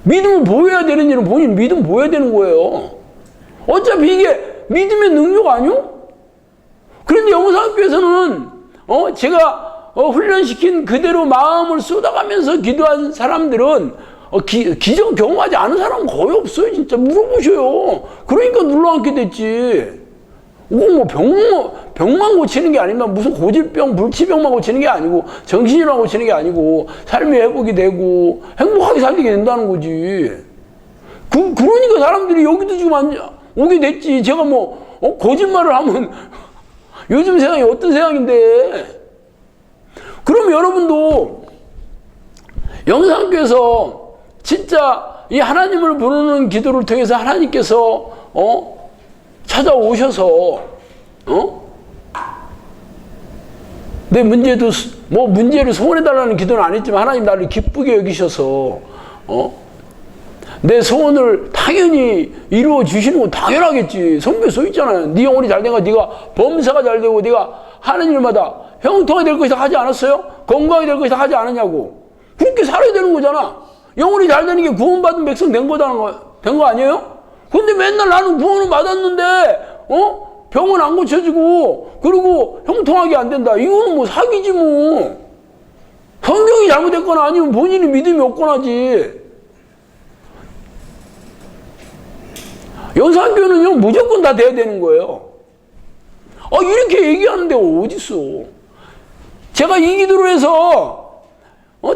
믿음을 보여야 되는 일은 본인 믿음 보여야 되는 거예요. 어차피 이게 믿음의 능력 아니요? 그런데 영상학교에서는 제가 훈련시킨 그대로 마음을 쏟아가면서 기도한 사람들은 기적 경험하지 않은 사람은 거의 없어요. 진짜 물어보셔요. 그러니까 눌러앉게 됐지. 뭐 병만 고치는 게 아니면 무슨 고질병, 불치병만 고치는 게 아니고 정신이랑 고치는 게 아니고 삶이 회복이 되고 행복하게 살게 된다는 거지. 그러니까 사람들이 여기도 지금 오게 됐지. 제가 거짓말을 하면 요즘 세상이 어떤 세상인데. 그럼 여러분도 영상교에서 진짜 이 하나님을 부르는 기도를 통해서 하나님께서 찾아오셔서 내 문제를 소원해달라는 기도는 안 했지만 하나님 나를 기쁘게 여기셔서 내 소원을 당연히 이루어 주시는 건 당연하겠지. 성경에 써 있잖아요. 네 영혼이 잘 되고 네가 범사가 잘 되고 네가 하는 일마다 형통이 될 것이다 하지 않았어요? 건강이 될 것이다 하지 않았냐고. 그렇게 살아야 되는 거잖아. 영혼이 잘 되는 게 구원받은 백성 된 거 아니에요? 근데 맨날 나는 구원을 받았는데 병은 안 고쳐지고 그리고 형통하게 안 된다. 이거는 뭐 사기지 뭐. 성경이 잘못됐거나 아니면 본인이 믿음이 없거나지. 영산교회는요 무조건 다 돼야 되는 거예요. 이렇게 얘기하는 데가 어딨어. 제가 이 기도를 해서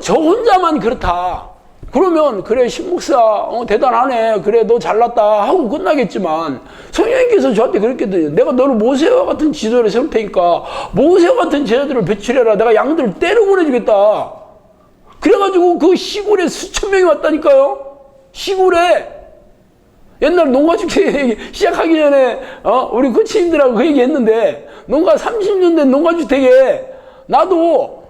저 혼자만 그렇다. 그러면 그래 신목사 대단하네. 그래 너 잘났다 하고 끝나겠지만 성령님께서 저한테 그랬거든요. 내가 너를 모세와 같은 지도를 세울 테니까 모세와 같은 제자들을 배출해라. 내가 양들을 때려 보내주겠다. 그래가지고 그 시골에 수천 명이 왔다니까요. 시골에. 옛날 농가주택 시작하기 전에 우리 코치님들하고 그 얘기 했는데 농가 30년 된 농가주택에 나도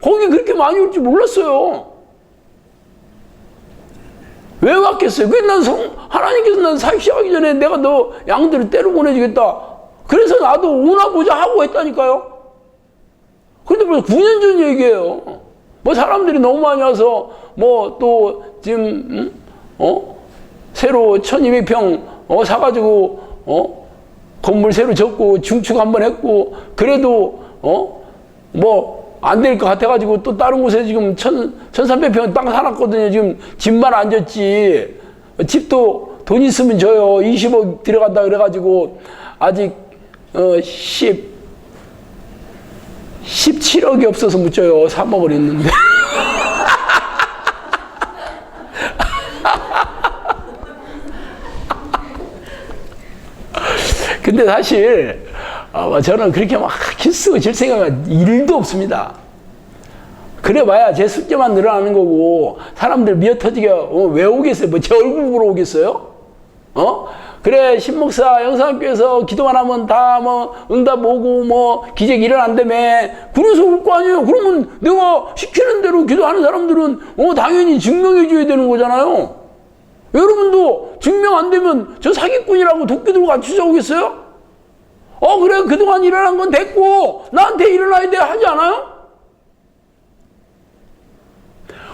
거기 그렇게 많이 올 줄 몰랐어요. 왜 왔겠어요? 하나님께서 난 사역 시작하기 전에 내가 너 양들을 때려 보내주겠다. 그래서 나도 오나 보자 하고 했다니까요. 그런데 벌써 9년 전 얘기예요. 뭐 사람들이 너무 많이 와서 뭐 또 지금 새로 1200평 사가지고 건물 새로 짓고 중축 한번 했고 그래도 뭐 안 될 것 같아가지고 또 다른 곳에 지금 1300평 땅 사놨거든요. 지금 집만 안 졌지. 집도 돈 있으면 줘요. 20억 들어간다 그래가지고 아직 17억이 없어서 못 줘요. 3억을 했는데. 근데 사실 저는 그렇게 막 키쓰고 질 생각은 1도 없습니다. 그래봐야 제 숙제만 늘어나는 거고 사람들 미어터지게 왜 오겠어요? 뭐 제 얼굴 보러 오겠어요? 그래 신목사 영산교회에서 기도만 하면 다 뭐 응답 오고 뭐 기적 일어난다며. 그래서 올 거 아니에요. 그러면 내가 시키는 대로 기도하는 사람들은 당연히 증명해 줘야 되는 거잖아요. 여러분도 증명 안 되면 저 사기꾼이라고 도끼 들고 같이 쫓아오겠어요? 그래 그동안 일어난 건 됐고 나한테 일어나야 돼 하지 않아요?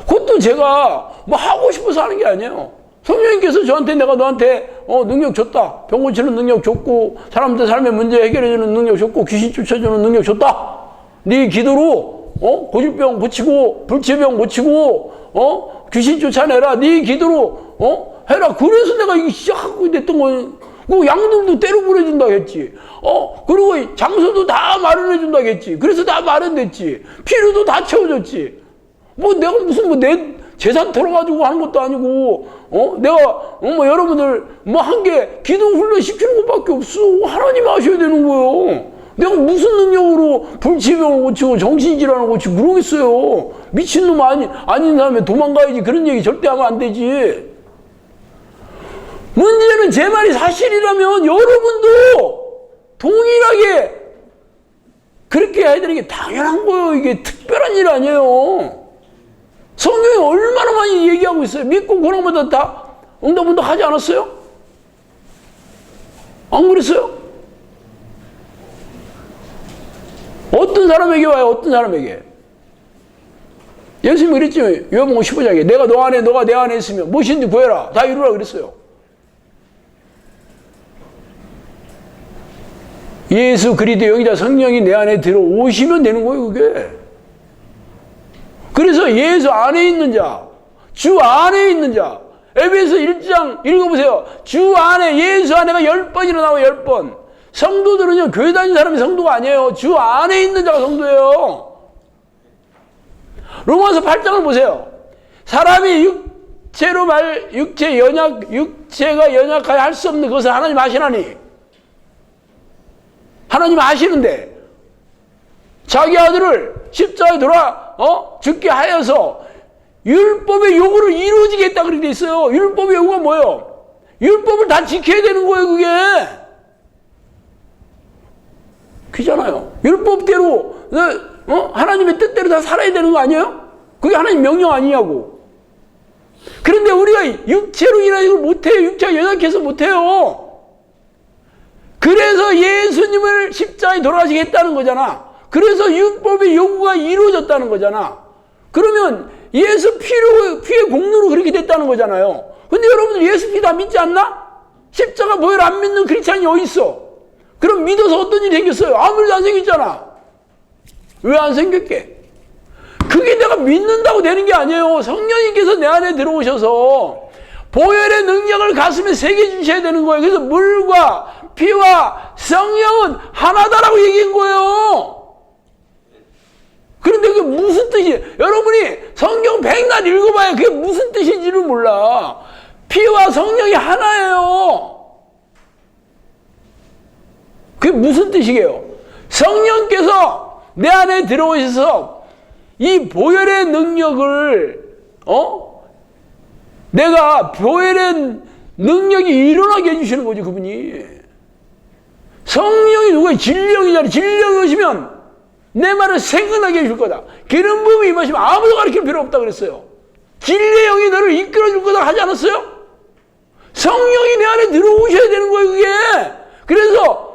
그것도 제가 뭐 하고 싶어서 하는 게 아니에요. 성령님께서 저한테 내가 너한테 능력 줬다. 병 고치는 능력 줬고 사람들 삶의 문제 해결해주는 능력 줬고 귀신 쫓아주는 능력 줬다. 네 기도로 고질병 고치고 불치병 고치고 귀신 쫓아내라. 네 기도로 해라. 그래서 내가 이게 시작하고 됐던 거예요. 그 양들도 때려 보내준다고 했지. 그리고 장소도 다 마련해준다고 했지. 그래서 다 마련됐지. 필요도 다 채워줬지. 뭐 내가 무슨 뭐 내 재산 털어가지고 하는 것도 아니고, 내가 뭐 여러분들 뭐 한 게 기도 훈련 시키는 것밖에 없어. 하나님 하셔야 되는 거예요. 내가 무슨 능력으로 불치병을 고치고 정신질환을 고치고 그러겠어요. 미친놈 아닌 사람이 도망가야지. 그런 얘기 절대 하면 안 되지. 문제는 제 말이 사실이라면 여러분도 동일하게 그렇게 해야 되는 게 당연한 거예요. 이게 특별한 일 아니에요. 성경이 얼마나 많이 얘기하고 있어요. 믿고 그런마다 다 응답 하지 않았어요? 안 그랬어요? 어떤 사람에게 와요? 어떤 사람에게? 예수님이 그랬죠. 요한복음 15장에 내가 너 안에 너가 내 안에 있으면 무엇인지 구해라. 다 이루라 그랬어요. 예수 그리스도 영이자 성령이 내 안에 들어오시면 되는 거예요, 그게. 그래서 예수 안에 있는 자, 주 안에 있는 자, 에베소 1장 읽어보세요. 주 안에, 예수 안에가 10번이나 나와요, 10번. 성도들은요, 교회 다니는 사람이 성도가 아니에요. 주 안에 있는 자가 성도예요. 로마서 8장을 보세요. 사람이 육체가 연약하여 할 수 없는 것을 하나님 아시나니. 하나님 아시는데 자기 아들을 십자가에 돌아 죽게 하여서 율법의 요구를 이루어지게 했다 그렇게 돼 있어요. 율법의 요구가 뭐예요? 율법을 다 지켜야 되는 거예요. 그게 그잖아요. 율법대로 하나님의 뜻대로 다 살아야 되는 거 아니에요? 그게 하나님 명령 아니냐고. 그런데 우리가 육체로 일하는 걸 못해요. 육체가 연약해서 못해요. 그래서 예수님을 십자가에 돌아가시게 했다는 거잖아. 그래서 율법의 요구가 이루어졌다는 거잖아. 그러면 예수 피의 공로로 그렇게 됐다는 거잖아요. 근데 여러분들 예수 피 다 믿지 않나? 십자가 보혈 안 믿는 크리스찬이 어디 있어? 그럼 믿어서 어떤 일이 생겼어요? 아무 일도 안 생겼잖아. 왜 안 생겼게? 그게 내가 믿는다고 되는 게 아니에요. 성령님께서 내 안에 들어오셔서 보혈의 능력을 가슴에 새겨주셔야 되는 거예요. 그래서 물과 피와 성령은 하나다라고 얘기한 거예요. 그런데 그게 무슨 뜻이에요? 여러분이 성경 100날 읽어봐야 그게 무슨 뜻인지를 몰라. 피와 성령이 하나예요. 그게 무슨 뜻이게요? 성령께서 내 안에 들어오셔서 이 보혈의 능력을 내가 보혈의 능력이 일어나게 해주시는 거죠. 그분이. 성령이 누구예요? 진령이잖아요. 진령이 오시면 내 말을 생각나게 해줄 거다. 기름 부음이 임하시면 아무도 가르칠 필요 없다 그랬어요. 진리의 영이 너를 이끌어줄 거다 하지 않았어요? 성령이 내 안에 들어오셔야 되는 거예요. 그게. 그래서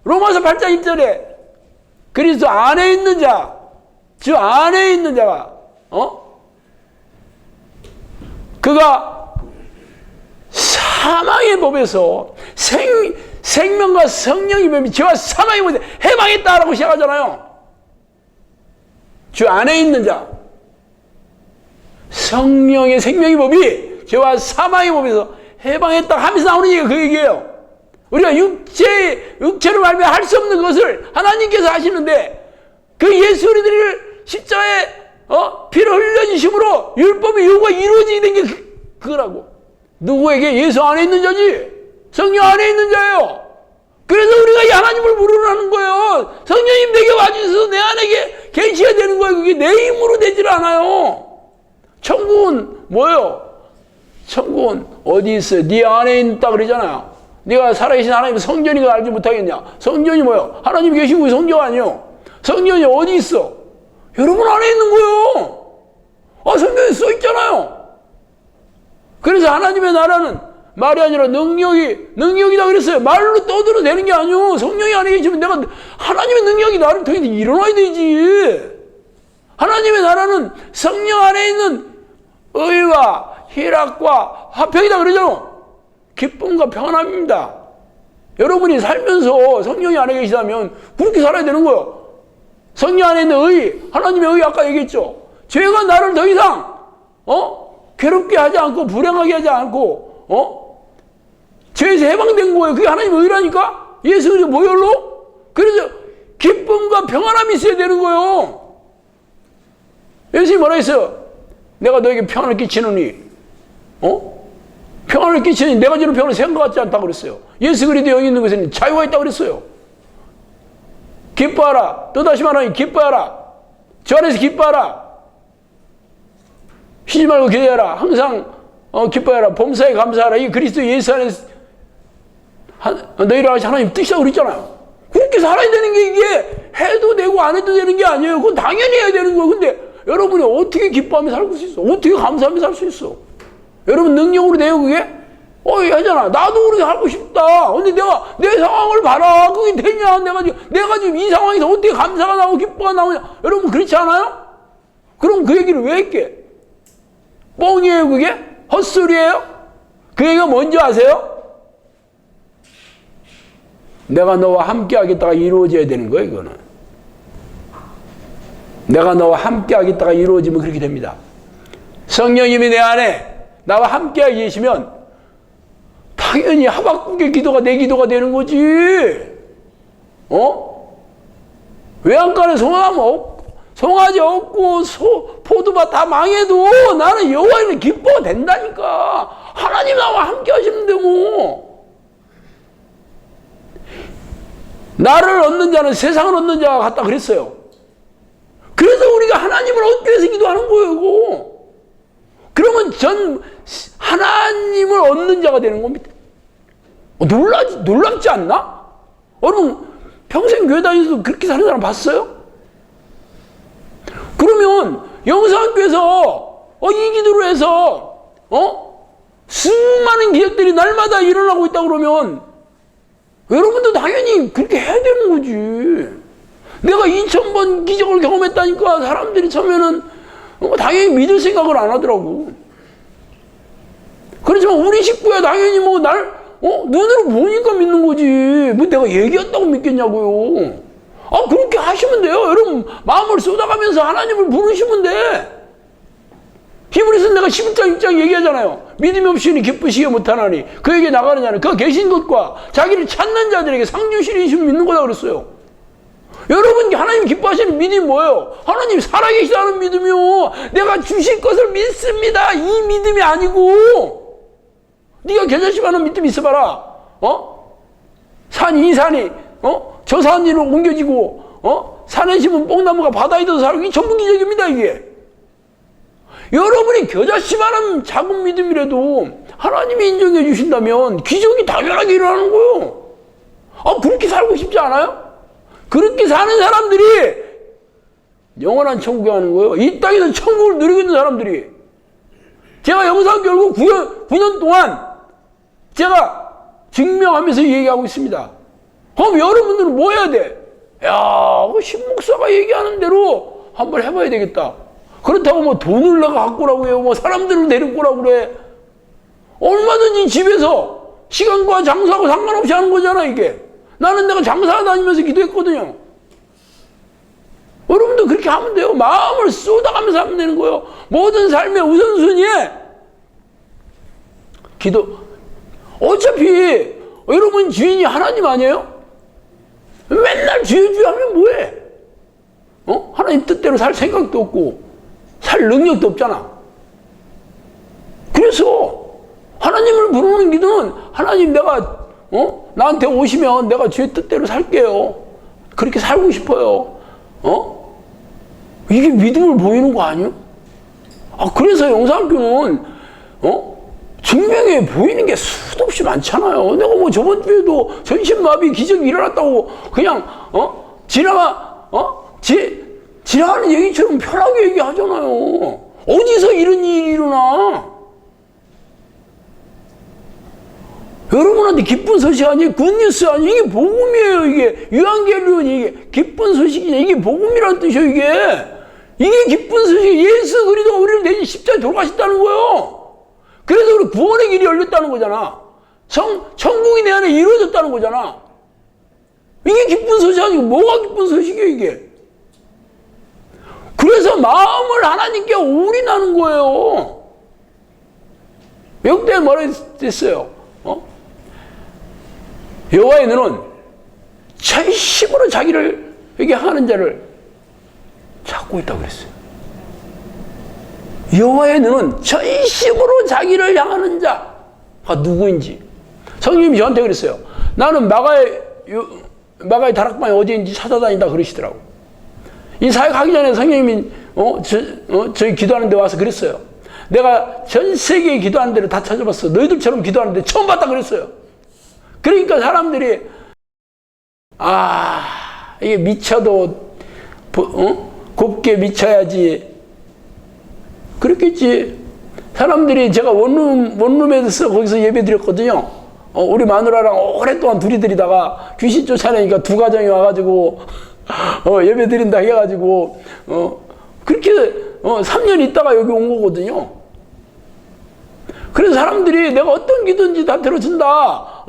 로마서 8장 1절에 그리스도 안에 있는 자, 주 안에 있는 자가 그가 사망의 법에서 생명과 성령이 맺힌 죄와 사망의 법에 해방했다라고 시작하잖아요. 주 안에 있는 자, 성령의 생명의 법이 죄와 사망의 법에서 해방했다 하면서 나오는 얘기가 그 얘기예요. 우리가 육체로 말미암아 할 수 없는 것을 하나님께서 하시는데 그 예수 우리들을 십자가에 피를 흘려주심으로 율법의 요구가 이루어지게 된 게 그거라고. 누구에게? 예수 안에 있는 자지. 성령 안에 있는 자예요. 그래서 우리가 이 하나님을 부르는 거예요. 성령님 내게 와주셔서 내 안에 계시가 되는 거예요. 그게 내 힘으로 되질 않아요. 천국은 뭐예요? 천국은 어디 있어요? 네 안에 있다 그러잖아요. 네가 살아계신 하나님 성전이가 알지 못하겠냐? 성전이 뭐예요? 하나님 계신 곳이 성전 아니에요. 성전이 어디 있어? 여러분 안에 있는 거예요. 성경에 써 있잖아요. 그래서 하나님의 나라는 말이 아니라 능력이다 그랬어요. 말로 떠들어도 되는 게 아니에요. 성령이 안에 계시면 내가 하나님의 능력이 나를 통해 일어나야 되지. 하나님의 나라는 성령 안에 있는 의와 희락과 화평이다 그러잖아. 기쁨과 평안함입니다. 여러분이 살면서 성령이 안에 계시다면 그렇게 살아야 되는 거예요. 성령 안에 있는 의, 하나님의 의 아까 얘기했죠. 죄가 나를 더 이상 괴롭게 하지 않고 불행하게 하지 않고 죄에서 해방된 거예요. 그게 하나님의 의라니까. 예수 그리스도 보혈로. 그래서 기쁨과 평안함이 있어야 되는 거예요. 예수님이 뭐라 했어요? 내가 너에게 평안을 끼치느니 평안을 끼치니 내가 주는 평안을 생각하지 않다고 그랬어요. 예수 그리스도 영이 있는 것에는 자유가 있다고 그랬어요. 기뻐하라. 또다시 말하니 기뻐하라. 주 안에서 기뻐하라. 쉬지 말고 기도하라. 항상 기뻐하라. 범사에 감사하라. 이 그리스도 예수 안에서 너희를 하신 하나님 뜻이라고 그랬잖아요. 그렇게 살아야 되는 게 이게 해도 되고 안 해도 되는 게 아니에요. 그건 당연히 해야 되는 거예요. 근데 여러분이 어떻게 기뻐하며 살 수 있어? 어떻게 감사하며 살 수 있어? 여러분 능력으로 돼요 그게? 하잖아. 나도 그렇게 하고 싶다. 근데 내가 내 상황을 봐라. 그게 되냐? 내가 지금 이 상황에서 어떻게 감사가 나오고 기뻐가 나오냐? 여러분 그렇지 않아요? 그럼 그 얘기를 왜 했게? 뻥이에요 그게? 헛소리예요? 그 얘기가 뭔지 아세요? 내가 너와 함께 하겠다가 이루어져야 되는 거예요 이거는. 내가 너와 함께 하겠다가 이루어지면 그렇게 됩니다. 성령님이 내 안에 나와 함께 계시면 당연히 하박국의 기도가 내 기도가 되는 거지. 외양간에 송아지 없고 포도밭 다 망해도 나는 여호와는 기뻐가 된다니까. 하나님 나와 함께 하시는데 뭐. 나를 얻는 자는 세상을 얻는 자와 같다 그랬어요. 그래서 우리가 하나님을 얻기 위해서 기도하는 거예요. 그러면 하나님을 얻는 자가 되는 겁니다. 놀랍지 않나? 여러분 평생 교회 다니면서 그렇게 사는 사람 봤어요? 그러면 영상교회에서 이 기도로 해서 수많은 기적들이 날마다 일어나고 있다 그러면 여러분도 당연히 그렇게 해야 되는 거지. 내가 2000번 기적을 경험했다니까 사람들이 처음에는 당연히 믿을 생각을 안 하더라고. 그렇지만 우리 식구야 당연히 눈으로 보니까 믿는 거지. 뭐 내가 얘기했다고 믿겠냐고요. 그렇게 하시면 돼요. 여러분, 마음을 쏟아가면서 하나님을 부르시면 돼. 히브리서 내가 11장 6장 얘기하잖아요. 믿음이 없이니 기쁘시게 못하나니 그에게 나가는 자는 그 계신 것과 자기를 찾는 자들에게 상 주시리심을 믿는 거다 그랬어요. 여러분, 하나님 기뻐하시는 믿음이 뭐예요? 하나님 살아계시다는 믿음이요. 내가 주실 것을 믿습니다. 이 믿음이 아니고, 네가 겨자씨만한 믿음이 있어봐라. 이 산이 저 산으로 옮겨지고 산에 심은 뽕나무가 바다에 더 살고, 이게 전부 기적입니다. 이게 여러분이 겨자씨만한 작은 믿음이라도 하나님이 인정해 주신다면 기적이 당연하게 일어나는 거예요. 그렇게 살고 싶지 않아요? 그렇게 사는 사람들이 영원한 천국에 가는 거예요. 이 땅에서 천국을 누리고 있는 사람들이. 제가 영상 결국 9년 동안 제가 증명하면서 얘기하고 있습니다. 그럼 여러분들은 뭐 해야 돼? 신목사가 얘기하는 대로 한번 해봐야 되겠다. 그렇다고 뭐 돈을 내가 갖고 오라고 해요. 뭐 사람들을 데리고 오라고 그래. 얼마든지 집에서 시간과 장사하고 상관없이 하는 거잖아, 이게. 나는 내가 장사 다니면서 기도했거든요. 여러분도 그렇게 하면 돼요. 마음을 쏟아가면서 하면 되는 거예요. 모든 삶의 우선순위에 기도. 어차피 여러분 주인이 하나님 아니에요? 맨날 주여 하면 뭐해? 하나님 뜻대로 살 생각도 없고 살 능력도 없잖아. 그래서 하나님을 부르는 기도는 하나님 내가 나한테 오시면 내가 주의 뜻대로 살게요. 그렇게 살고 싶어요. 이게 믿음을 보이는 거 아니에요? 그래서 영상교는 증명해 보이는 게 수도 없이 많잖아요. 내가 뭐 저번 주에도 전신마비 기적이 일어났다고 그냥 지나가는 얘기처럼 편하게 얘기하잖아요. 어디서 이런 일이 일어나? 여러분한테 기쁜 소식 아니에요? 굿뉴스 아니에요? 이게 복음이에요. 이게 유한겔리온이 이게 기쁜 소식이냐? 이게 복음이라는 뜻이에요. 이게 기쁜 소식이 예수 그리스도가 우리를 대신 십자가에 돌아가셨다는 거예요. 그래서 우리 구원의 길이 열렸다는 거잖아. 천국이 내 안에 이루어졌다는 거잖아. 이게 기쁜 소식 아니고 뭐가 기쁜 소식이에요, 이게? 그래서 마음을 하나님께 올인하는 거예요. 역대 뭐라 했어요? 여호와의 눈은 전심으로 자기를 에게 하는 자를 찾고 있다고 그랬어요. 여호와의 눈은 전심으로 자기를 향하는 자가 누구인지. 성령님이 저한테 그랬어요. 나는 마가의 다락방이 어디인지 찾아다닌다 그러시더라고. 이 사역하기 전에 성령님이 저희 기도하는 데 와서 그랬어요. 내가 전 세계에 기도하는 데를 다 찾아봤어. 너희들처럼 기도하는데 처음 봤다 그랬어요. 그러니까 사람들이 이게 미쳐도 곱게 미쳐야지 그랬겠지. 사람들이 제가 원룸에서 거기서 예배 드렸거든요. 우리 마누라랑 오랫동안 둘이 드리다가 귀신 쫓아내니까 두 가정이 와가지고 예배 드린다 해가지고 그렇게 3년 있다가 여기 온 거거든요. 그래서 사람들이 내가 어떤 기도인지 다 들어준다.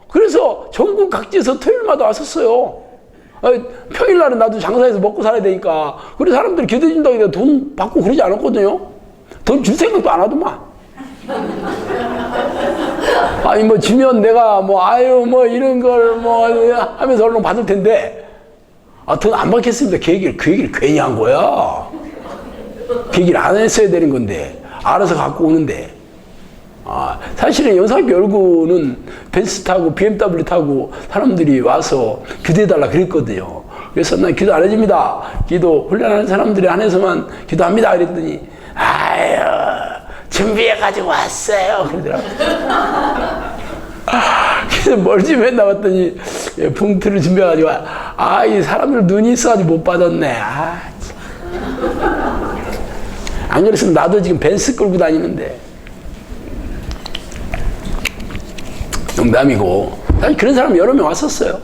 그래서 전국 각지에서 토요일마다 왔었어요. 평일날은 나도 장사해서 먹고 살아야 되니까. 그래서 사람들이 기도해준다고 해서 돈 받고 그러지 않았거든요. 돈 줄 생각도 안 하더만. 뭐 주면 내가 이런 걸 하면서 얼른 받을 텐데. 돈 안 받겠습니다. 그 얘기를 괜히 한 거야. 그 얘기를 안 했어야 되는 건데. 알아서 갖고 오는데. 사실은 영상교 열고는 벤츠 타고 BMW 타고 사람들이 와서 기도해달라 그랬거든요. 그래서 난 기도 안 해줍니다. 기도 훈련하는 사람들이 안에서만 기도합니다. 그랬더니 준비해가지고 왔어요. 그러더라고요. 그래서 뭘 좀 했나 봤더니 봉투를 준비해가지고 이 사람들 눈이 있어가지고 못 받았네. 안 그랬으면 나도 지금 벤츠 끌고 다니는데. 농담이고. 사실 그런 사람 여러 명 왔었어요.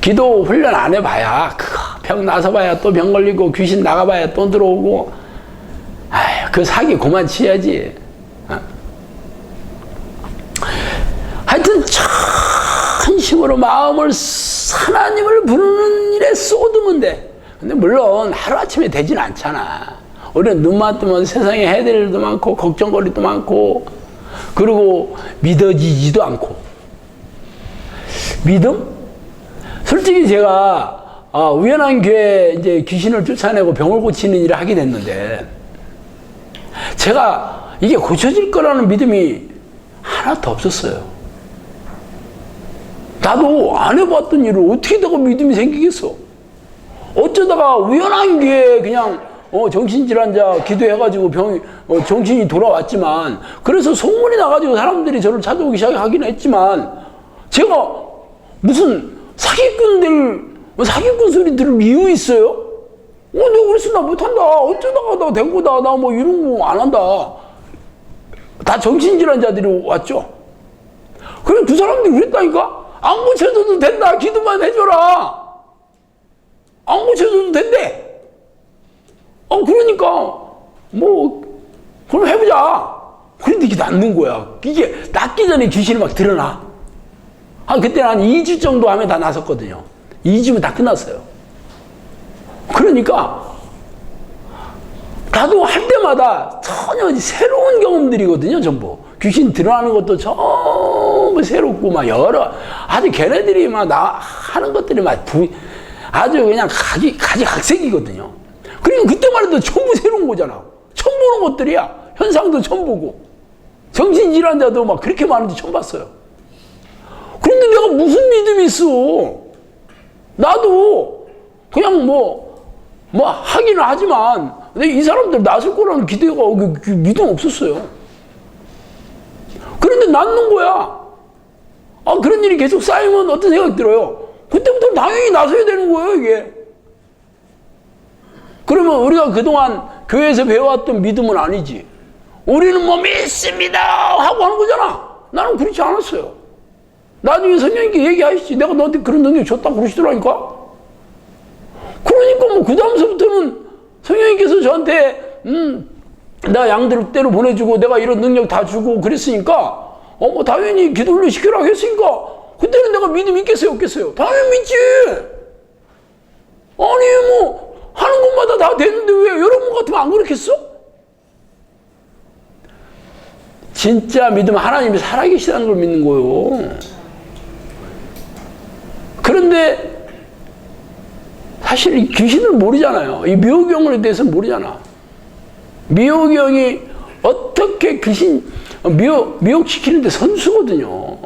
기도 훈련 안 해봐야 병 나서봐야 또 병 걸리고 귀신 나가봐야 또 들어오고 그 사기 그만 치야지. 전심으로 마음을 하나님을 부르는 일에 쏟으면 돼. 근데 물론 하루아침에 되진 않잖아. 우리는 눈만 뜨면 세상에 해야 될 일도 많고 걱정거리도 많고 그리고 믿어지지도 않고. 믿음? 솔직히 제가 우연한 기회에 이제 귀신을 쫓아내고 병을 고치는 일을 하게 됐는데 제가 이게 고쳐질 거라는 믿음이 하나도 없었어요. 나도 안 해봤던 일을 어떻게 내가 믿음이 생기겠어? 어쩌다가 우연한 기회에 그냥 정신질환자 기도해가지고 정신이 돌아왔지만 그래서 소문이 나가지고 사람들이 저를 찾아오기 시작하긴 했지만 제가 무슨 사기꾼 소리 들을 이유 있어요? 내가 그래서 나 못한다. 어쩌다가 나 된 거다. 나 뭐 이런 거 안 한다. 다 정신질환자들이 왔죠. 그래 두 사람들이 그랬다니까? 안 고쳐줘도 된다. 기도만 해줘라. 안 고쳐줘도 된대. 그러니까 그럼 해보자. 그런데 이게 낫는 거야. 이게 낫기 전에 귀신이 막 드러나. 그때는 한 2주 정도 하면 다 나섰거든요. 2주면 다 끝났어요. 그러니까 나도 할 때마다 전혀 새로운 경험들이거든요. 전부 귀신 드러나는 것도 전부 새롭고 막 여러 아주 걔네들이 막 하는 것들이 막 아주 그냥 가지각색이거든요. 그러니까 그때만 해도 전부 새로운 거잖아. 처음 보는 것들이야. 현상도 처음 보고 정신질환자도 막 그렇게 많은지 처음 봤어요. 그런데 내가 무슨 믿음이 있어? 나도 그냥 하기는 하지만 이 사람들 나설 거라는 기대가 믿음 없었어요. 그런데 낫는 거야. 그런 일이 계속 쌓이면 어떤 생각이 들어요? 그때부터 당연히 나서야 되는 거예요, 이게. 그러면 우리가 그동안 교회에서 배워왔던 믿음은 아니지. 우리는 믿습니다 하고 하는 거잖아. 나는 그렇지 않았어요. 나중에 성령님께 얘기하시지. 내가 너한테 그런 능력 줬다고 그러시더라니까. 그러니까 그 다음서부터는 성령님께서 저한테 나 양대로 보내주고 내가 이런 능력 다 주고 그랬으니까 당연히 기도를 시키라고 했으니까 그때는 내가 믿음 있겠어요 없겠어요? 당연히 믿지. 하는 것마다 다 되는데 왜 여러분 같으면 안 그렇겠어? 진짜 믿으면 하나님이 살아계시다는 걸 믿는 거예요. 그런데 사실 이 귀신을 모르잖아요. 이 미호경에 대해서는 모르잖아. 미호경이 어떻게 귀신 미혹시키는데 선수거든요.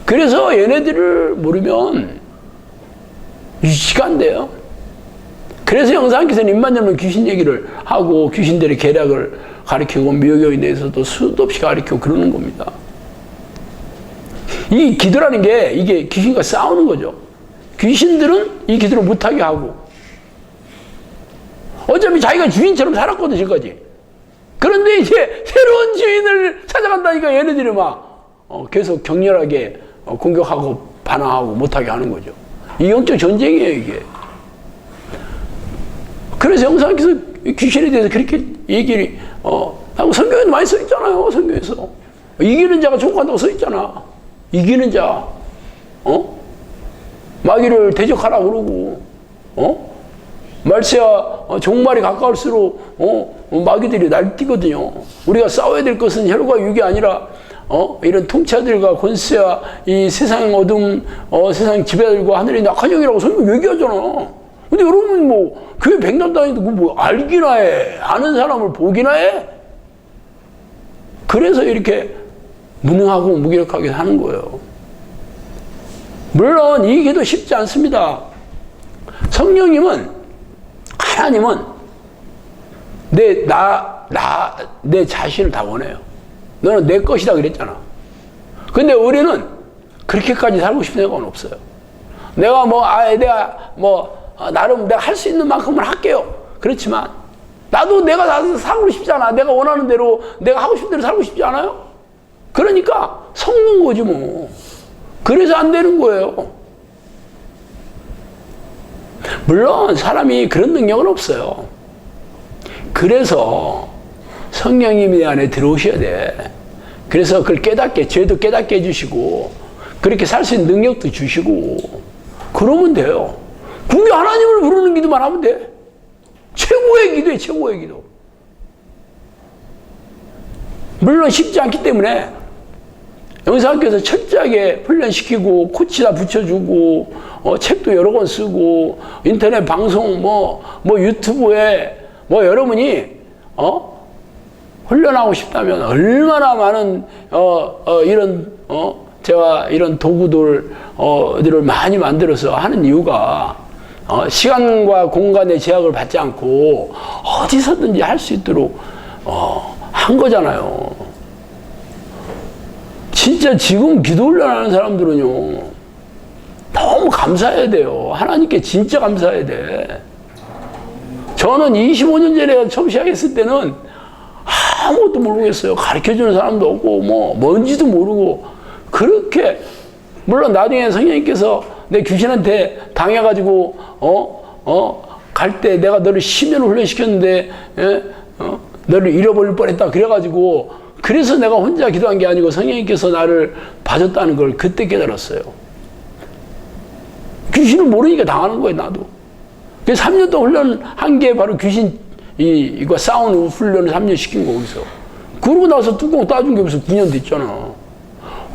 그래서 얘네들을 모르면 유지가 안 돼요. 그래서 영상께서는 입만 열면 귀신 얘기를 하고 귀신들의 계략을 가르치고 미호경에 대해서도 수도 없이 가르치고 그러는 겁니다. 이 기도라는 게 이게 귀신과 싸우는 거죠. 귀신들은 이 기도를 못하게 하고 어차피 자기가 주인처럼 살았거든 지금까지. 그런데 이제 새로운 주인을 찾아간다니까 얘네들이 막 계속 격렬하게 공격하고 반항하고 못하게 하는 거죠. 이 영적 전쟁이에요 이게. 그래서 영상께서 귀신에 대해서 그렇게 얘기를 하고 성경에도 많이 써 있잖아요. 성경에서 이기는 자가 족한다고 써 있잖아. 이기는 자, 마귀를 대적하라 그러고, 말세야 종말이 가까울수록 마귀들이 날뛰거든요. 우리가 싸워야 될 것은 혈과 육이 아니라 이런 통치자들과 권세와 이 세상 어둠, 세상 지배자들과 하늘의 악한 영이라고 성경 얘기하잖아. 근데 여러분 교회 백날 다니는데 알기나 해? 아는 사람을 보기나 해? 그래서 이렇게 무능하고 무기력하게 사는 거예요. 물론 이 기도 쉽지 않습니다. 성령님은 하나님은 내 자신을 다 원해요. 너는 내 것이다 그랬잖아. 근데 우리는 그렇게까지 살고 싶은 생각은 없어요. 내가 나름 내가 할 수 있는 만큼은 할게요. 그렇지만 나도 내가 살고 싶잖아. 내가 원하는 대로 내가 하고 싶은 대로 살고 싶지 않아요? 그러니까 섞는 거지 뭐. 그래서 안 되는 거예요. 물론 사람이 그런 능력은 없어요. 그래서 성령님이 내 안에 들어오셔야 돼. 그래서 그걸 깨닫게, 죄도 깨닫게 해주시고, 그렇게 살 수 있는 능력도 주시고, 그러면 돼요. 굳이 하나님을 부르는 기도만 하면 돼. 최고의 기도에 최고의 기도. 물론 쉽지 않기 때문에 영상학교에서 철저하게 훈련시키고 코치다 붙여주고 책도 여러 권 쓰고 인터넷 방송 뭐 유튜브에 여러분이 훈련하고 싶다면 얼마나 많은 제가 이런 도구들을 많이 만들어서 하는 이유가 시간과 공간의 제약을 받지 않고 어디서든지 할 수 있도록 한 거잖아요. 진짜 지금 기도 훈련하는 사람들은요, 너무 감사해야 돼요. 하나님께 진짜 감사해야 돼. 저는 25년 전에 처음 시작했을 때는 아무것도 모르겠어요. 가르쳐주는 사람도 없고, 뭔지도 모르고, 그렇게, 물론 나중에 성령님께서 내 귀신한테 당해가지고, 갈 때 내가 너를 10년 훈련시켰는데, 너를 잃어버릴 뻔했다. 그래가지고, 그래서 내가 혼자 기도한 게 아니고 성령님께서 나를 봐줬다는 걸 그때 깨달았어요. 귀신을 모르니까 당하는 거예요, 나도. 그래서 3년 동안 훈련한 게 바로 귀신, 이거 싸우는 훈련을 3년 시킨 거, 거기서. 그러고 나서 뚜껑 따준 게 벌써 9년 됐잖아.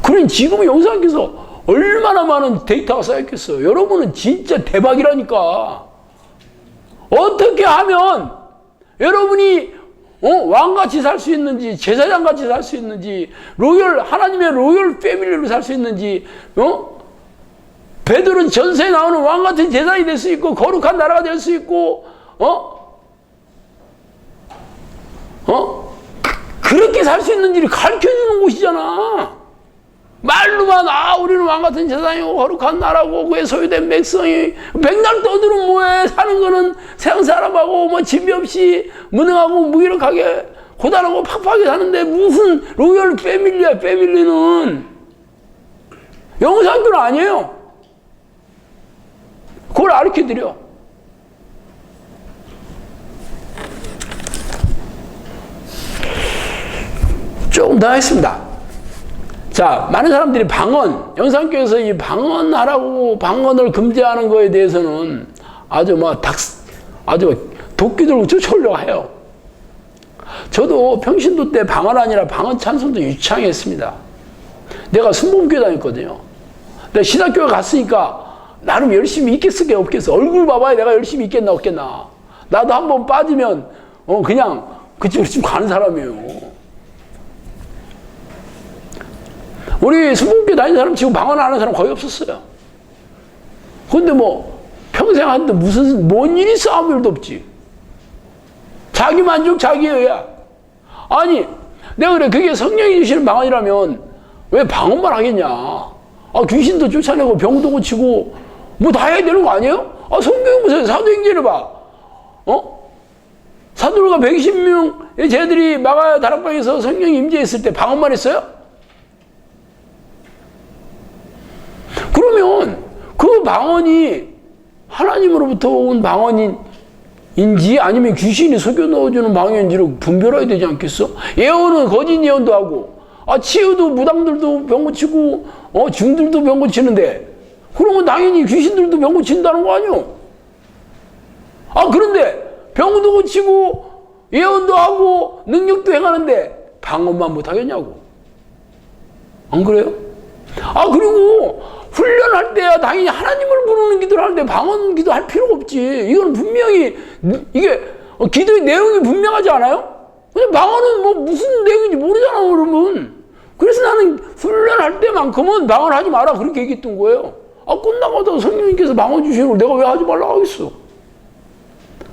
그러니 지금 영상께서 얼마나 많은 데이터가 쌓였겠어요. 여러분은 진짜 대박이라니까. 어떻게 하면 여러분이 왕같이 살 수 있는지, 제사장같이 살 수 있는지, 하나님의 로열 패밀리로 살 수 있는지, 베드로는 전세에 나오는 왕같은 제사장이 될 수 있고, 거룩한 나라가 될 수 있고, 그렇게 살 수 있는지를 가르쳐 주는 곳이잖아. 말로만, 우리는 왕같은 제사장이고, 거룩한 나라고, 그에 소유된 백성이, 백날 떠들면 뭐해? 사는 거는 세상 사람하고, 집이 없이, 무능하고, 무기력하게, 고단하고, 팍팍하게 사는데, 무슨 로열 패밀리야, 패밀리는. 영상교는 아니에요. 그걸 가르쳐 드려. 조금 더 하겠습니다. 자, 많은 사람들이 영상교에서 이 방언하라고, 방언을 금지하는 거에 대해서는 아주 도끼 들고 쫓아오려고 해요. 저도 평신도 때 방언 아니라 방언 찬송도 유창했습니다. 내가 순복음교회 다녔거든요. 내가 신학교에 갔으니까 나름 열심히 있겠어, 없겠어. 얼굴 봐봐야 내가 열심히 있겠나, 없겠나. 나도 한번 빠지면, 그냥 그쪽으로 좀 가는 사람이에요. 우리 순복음교회 다니는 사람 지금 방언 안 하는 사람 거의 없었어요. 근데 평생 하는데 뭔 일이 있어? 아무 일도 없지. 자기 만족, 자기 여야. 아니, 내가 그래, 그게 성령이 주시는 방언이라면 왜 방언만 하겠냐? 귀신도 쫓아내고 병도 고치고 다 해야 되는 거 아니에요? 성경에 보세요. 사도행전을 봐. 사도가 120명의 쟤들이 마가야 다락방에서 성령이 임재했을 때 방언만 했어요? 그러면 그 방언이 하나님으로부터 온 방언인지 아니면 귀신이 속여 넣어주는 방언인지를 분별해야 되지 않겠어? 예언은 거짓 예언도 하고, 치유도 무당들도 병 고치고, 중들도 병 고치는데, 그러면 당연히 귀신들도 병 고친다는 거 아니오? 그런데 병도 고치고, 예언도 하고, 능력도 행하는데, 방언만 못하겠냐고. 안 그래요? 그리고, 훈련할 때야 당연히 하나님을 부르는 기도를 하는데 방언 기도 할 필요가 없지. 이거는 분명히, 기도의 내용이 분명하지 않아요? 근데 방언은 무슨 내용인지 모르잖아, 그러면. 그래서 나는 훈련할 때만큼은 방언 하지 마라. 그렇게 얘기했던 거예요. 끝나가다가 성령님께서 방언 주시는 걸 내가 왜 하지 말라고 하겠어.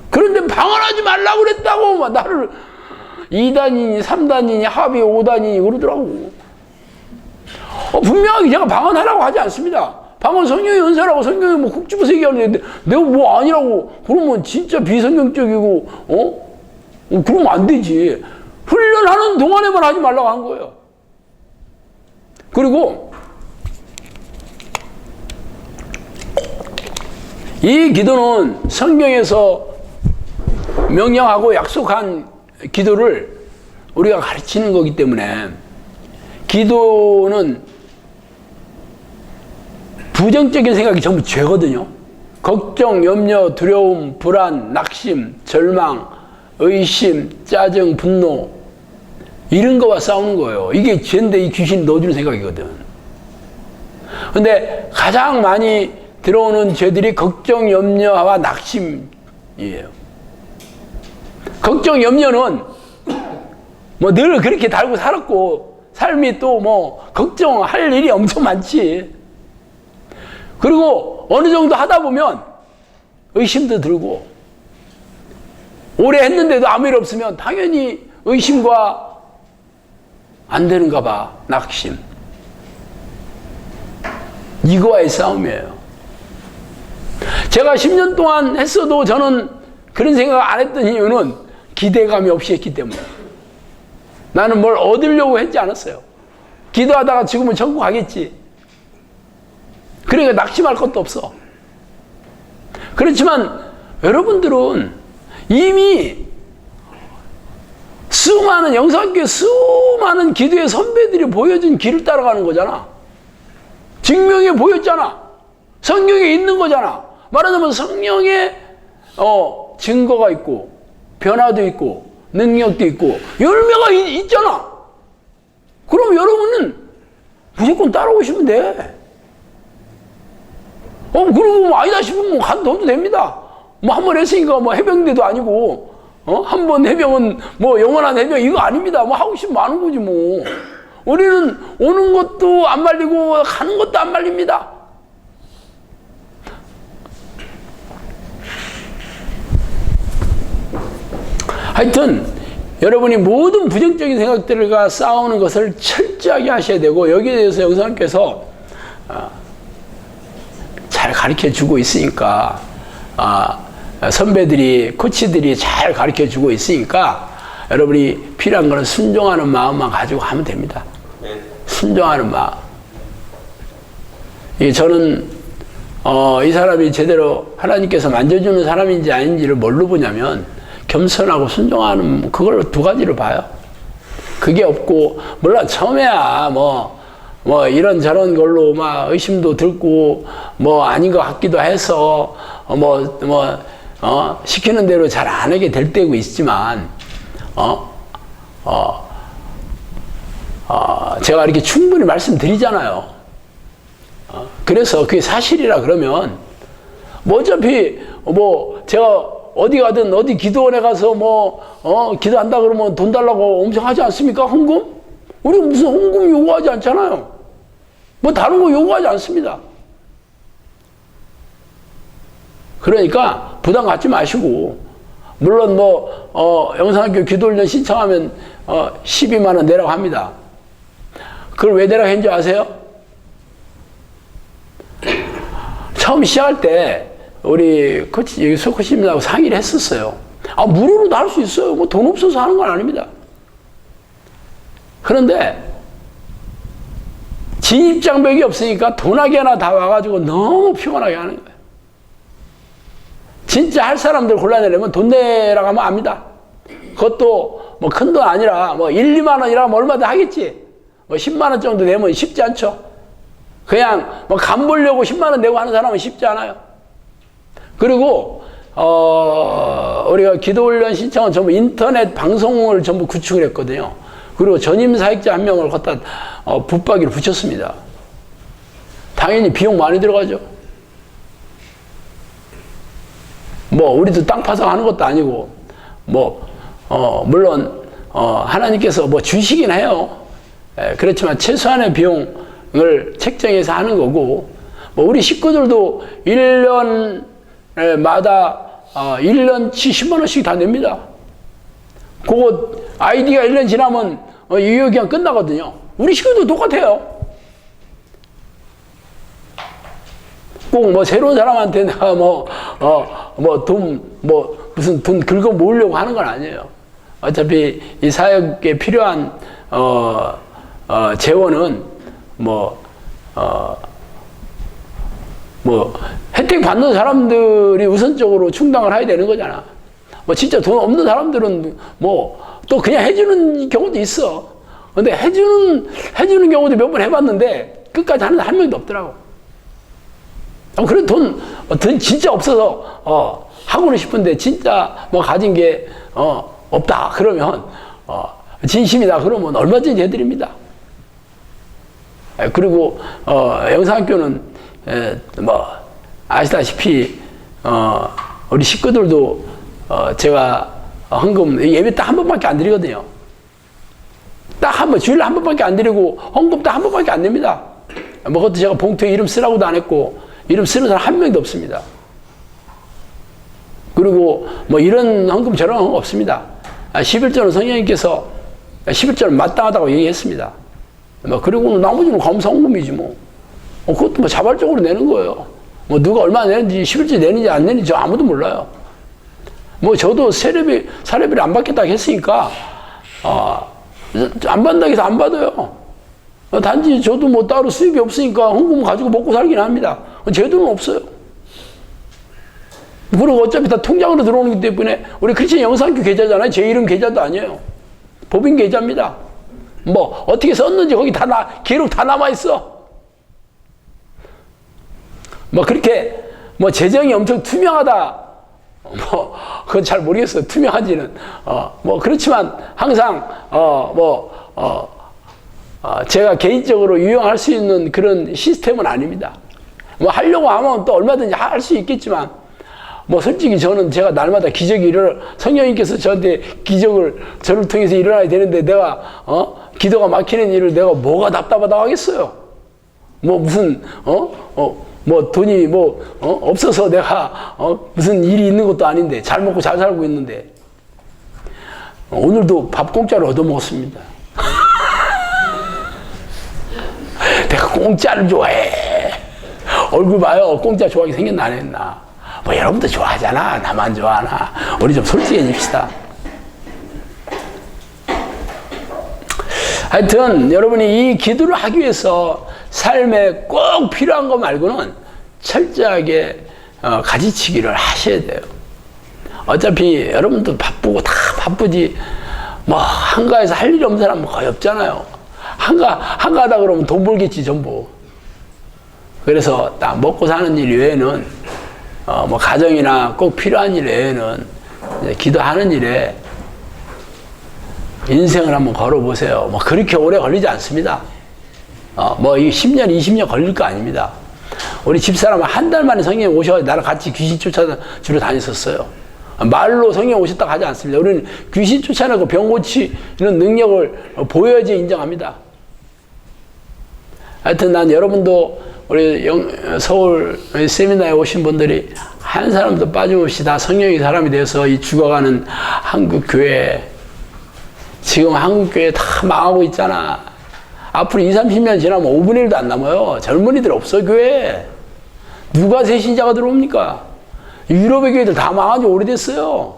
그런데 방언하지 말라고 그랬다고 나를 2단이니 3단이니 합의 5단이니 그러더라고. 분명하게 제가 방언하라고 하지 않습니다. 방언 성령의 연사라고 성경에 콕 집어서 얘기하는데 내가 아니라고 그러면 진짜 비성경적이고 그러면 안 되지. 훈련하는 동안에만 하지 말라고 한 거예요. 그리고 이 기도는 성경에서 명령하고 약속한 기도를 우리가 가르치는 거기 때문에 기도는 부정적인 생각이 전부 죄거든요. 걱정, 염려, 두려움, 불안, 낙심, 절망, 의심, 짜증, 분노, 이런 거와 싸우는 거예요. 이게 죄인데 이 귀신이 넣어주는 생각이거든. 근데 가장 많이 들어오는 죄들이 걱정, 염려와 낙심이에요. 걱정, 염려는 뭐 늘 그렇게 달고 살았고, 삶이 또 뭐 걱정할 일이 엄청 많지. 그리고 어느 정도 하다 보면 의심도 들고, 오래 했는데도 아무 일 없으면 당연히 의심과 안 되는가 봐, 낙심. 이거와의 싸움이에요. 제가 10년 동안 했어도 저는 그런 생각 안 했던 이유는 기대감이 없이 했기 때문에. 나는 뭘 얻으려고 했지 않았어요. 기도하다가 죽으면 천국 가겠지. 그러니까 낙심할 것도 없어. 그렇지만 여러분들은 이미 수많은 영상교회 수많은 기도의 선배들이 보여준 길을 따라가는 거잖아. 증명해 보였잖아. 성경에 있는 거잖아. 말하자면 성령의 증거가 있고 변화도 있고 능력도 있고 열매가 있잖아. 그럼 여러분은 무조건 따라오시면 돼. 그리고 뭐 아니다 싶으면 간둬도 됩니다. 뭐 한 번 했으니까 뭐 해병대도 아니고, 한 번 해병은 뭐 영원한 해병 이거 아닙니다. 뭐 하고 싶으면 많은 거지 뭐. 우리는 오는 것도 안 말리고 가는 것도 안 말립니다. 하여튼 여러분이 모든 부정적인 생각들과 싸우는 것을 철저하게 하셔야 되고, 여기에 대해서 영사님께서 잘 가르쳐 주고 있으니까, 선배들이, 코치들이 잘 가르쳐 주고 있으니까 여러분이 필요한 것은 순종하는 마음만 가지고 하면 됩니다. 순종하는 마음. 저는 이 사람이 제대로 하나님께서 만져주는 사람인지 아닌지를 뭘로 보냐면 겸손하고 순종하는, 그걸 두 가지로 봐요. 그게 없고, 물론 처음에야 뭐 이런저런 걸로 막 의심도 들고 뭐 아닌 것 같기도 해서 시키는 대로 잘 안 하게 될 때고 있지만, 제가 이렇게 충분히 말씀드리잖아요. 그래서 그게 사실이라 그러면 뭐 어차피 뭐 제가 어디 가든 어디 기도원에 가서 기도한다 그러면 돈 달라고 엄청 하지 않습니까? 헌금? 우리 무슨 헌금 요구하지 않잖아요. 뭐 다른 거 요구하지 않습니다. 그러니까 부담 갖지 마시고, 물론 영상학교 기도훈련 신청하면 12만 원 내라고 합니다. 그걸 왜 내라고 했는지 아세요? 처음 시작할 때 우리 코치, 소코치님하고 상의를 했었어요. 무료로도 할 수 있어요. 뭐 돈 없어서 하는 건 아닙니다. 그런데 진입장벽이 없으니까 돈하게 하나 다 와가지고 너무 피곤하게 하는 거예요. 진짜 할 사람들 골라내려면 돈 내라고 하면 압니다. 그것도 뭐 큰 돈 아니라 1, 2만 원이라면 얼마든 하겠지. 10만 원 정도 내면 쉽지 않죠. 그냥 간 보려고 10만 원 내고 하는 사람은 쉽지 않아요. 그리고 우리가 기도훈련 신청은 전부 인터넷 방송을 전부 구축을 했거든요. 그리고 전임 사역자 한 명을 갖다 붙박이를 붙였습니다. 당연히 비용 많이 들어가죠. 우리도 땅 파서 하는 것도 아니고, 물론 하나님께서 주시긴 해요. 그렇지만 최소한의 비용을 책정해서 하는 거고, 우리 식구들도 1년마다 1년치 10만 원씩 다 냅니다. 그거 아이디가 1년 지나면 유효기간 끝나거든요. 우리 식구도 똑같아요. 꼭 새로운 사람한테 내가 무슨 돈 긁어 모으려고 하는 건 아니에요. 어차피 이 사역에 필요한 재원은 혜택 받는 사람들이 우선적으로 충당을 해야 되는 거잖아. 진짜 돈 없는 사람들은 또 그냥 해주는 경우도 있어. 근데 해주는 경우도 몇 번 해봤는데 끝까지 하는 한 명도 없더라고. 그래 돈 진짜 없어서 하고는 싶은데 진짜 뭐 가진 게 없다 그러면 진심이다 그러면 얼마든지 해드립니다. 그리고 영상학교는 뭐 아시다시피 우리 식구들도 제가 헌금 예배 딱 한 번밖에 안 드리거든요. 딱 한 번, 주일에 한 번밖에 안 드리고 헌금도 한 번밖에 안 냅니다. 뭐 그것도 제가 봉투에 이름 쓰라고도 안 했고 이름 쓰는 사람 한 명도 없습니다. 그리고 뭐 이런 헌금 저런 헌금 없습니다. 11조는 성령님께서 11조는 마땅하다고 얘기했습니다. 뭐 그리고 나머지는 감사 헌금이지 뭐. 그것도 뭐 자발적으로 내는 거예요. 뭐 누가 얼마 내는지 11조 내는지 안 내는지 저 아무도 몰라요. 뭐 저도 사례비를 안 받겠다고 했으니까 안 받는다고 해서 안 받아요. 단지 저도 뭐 따로 수입이 없으니까 헌금 가지고 먹고 살긴 합니다. 제 돈은 없어요. 그리고 어차피 다 통장으로 들어오는 것 때문에 우리 크리스천 영상교 계좌잖아요. 제 이름 계좌도 아니에요. 법인 계좌입니다. 뭐 어떻게 썼는지 거기 기록 다 남아있어. 뭐 그렇게 뭐 재정이 엄청 투명하다 뭐 그건 잘 모르겠어요. 투명한지는 뭐 그렇지만 항상 제가 개인적으로 유용할 수 있는 그런 시스템은 아닙니다. 뭐 하려고 하면 또 얼마든지 할 수 있겠지만 뭐 솔직히 저는 제가 날마다 기적이 성령님께서 저한테 기적을 저를 통해서 일어나야 되는데 내가 기도가 막히는 일을 내가 뭐가 답답하다고 하겠어요. 뭐 무슨 뭐 돈이 없어서 내가 무슨 일이 있는 것도 아닌데 잘 먹고 잘 살고 있는데 오늘도 밥 공짜로 얻어먹었습니다. 내가 공짜를 좋아해. 얼굴 봐요. 공짜 좋아하게 생겼나 안 했나. 뭐 여러분도 좋아하잖아. 나만 좋아하나. 우리 좀 솔직해집시다. 하여튼 여러분이 이 기도를 하기 위해서 삶에 꼭 필요한 거 말고는 철저하게 가지치기를 하셔야 돼요. 어차피 여러분도 바쁘고 다 바쁘지 뭐 한가해서 할 일이 없는 사람은 거의 없잖아요. 한가하다 그러면 돈 벌겠지 전부. 그래서 딱 먹고 사는 일 외에는 뭐 가정이나 꼭 필요한 일 외에는 이제 기도하는 일에 인생을 한번 걸어보세요. 뭐 그렇게 오래 걸리지 않습니다. 뭐 10년, 20년 걸릴 거 아닙니다. 우리 집사람은 한 달 만에 성령 오셔가지고 나랑 같이 귀신 쫓아 주러 다녔었어요. 말로 성령 오셨다고 하지 않습니다. 우리는 귀신 쫓아내고 병 고치는 능력을 보여야지 인정합니다. 하여튼 난 여러분도 우리 서울 세미나에 오신 분들이 한 사람도 빠짐없이 다 성령의 사람이 되어서 이 죽어가는 한국교회, 지금 한국교회 다 망하고 있잖아. 앞으로 20, 30년 지나면 5분의 1도 안 남아요. 젊은이들 없어 교회에. 누가 새 신자가 들어옵니까? 유럽의 교회들 다 망한 지 오래됐어요.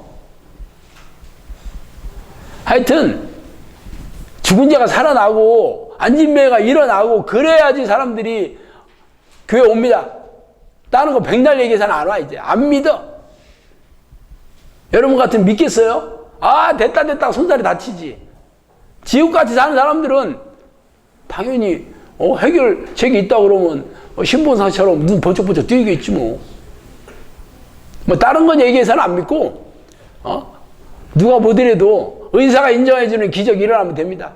하여튼 죽은 자가 살아나고 안진매가 일어나고 그래야지 사람들이 교회 옵니다. 다른 거 백날 얘기해서는 안 와. 이제 안 믿어. 여러분 같으면 믿겠어요? 됐다 손다리 다치지. 지옥같이 사는 사람들은 당연히 해결책이 있다 그러면 신본사처럼 눈 번쩍번쩍 뜨이겠지 뭐. 뭐 다른 건 얘기해서는 안 믿고 누가 뭐더라도 의사가 인정해주는 기적이 일어나면 됩니다.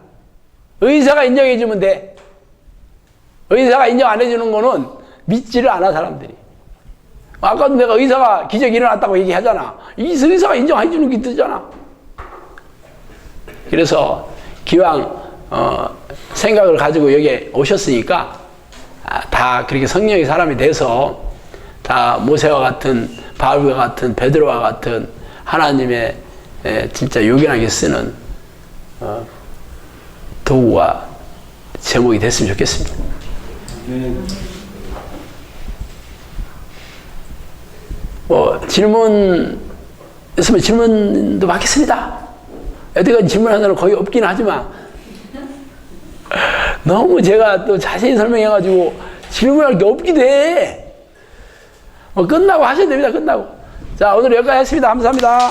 의사가 인정해주면 돼. 의사가 인정 안 해주는 거는 믿지를 않아 사람들이. 아까도 내가 의사가 기적이 일어났다고 얘기하잖아. 의사가 인정해주는 게 뜨잖아. 그래서 기왕 생각을 가지고 여기 오셨으니까 다 그렇게 성령의 사람이 돼서 다 모세와 같은 바울과 같은 베드로와 같은 하나님의 진짜 요긴하게 쓰는 도구와 제목이 됐으면 좋겠습니다. 뭐 질문 있으면 질문도 받겠습니다. 여태까지 질문하는 거의 없긴 하지만 너무 제가 또 자세히 설명해가지고 질문할 게 없기도 해. 뭐 끝나고 하셔야 됩니다. 끝나고. 자, 오늘 여기까지 했습니다. 감사합니다.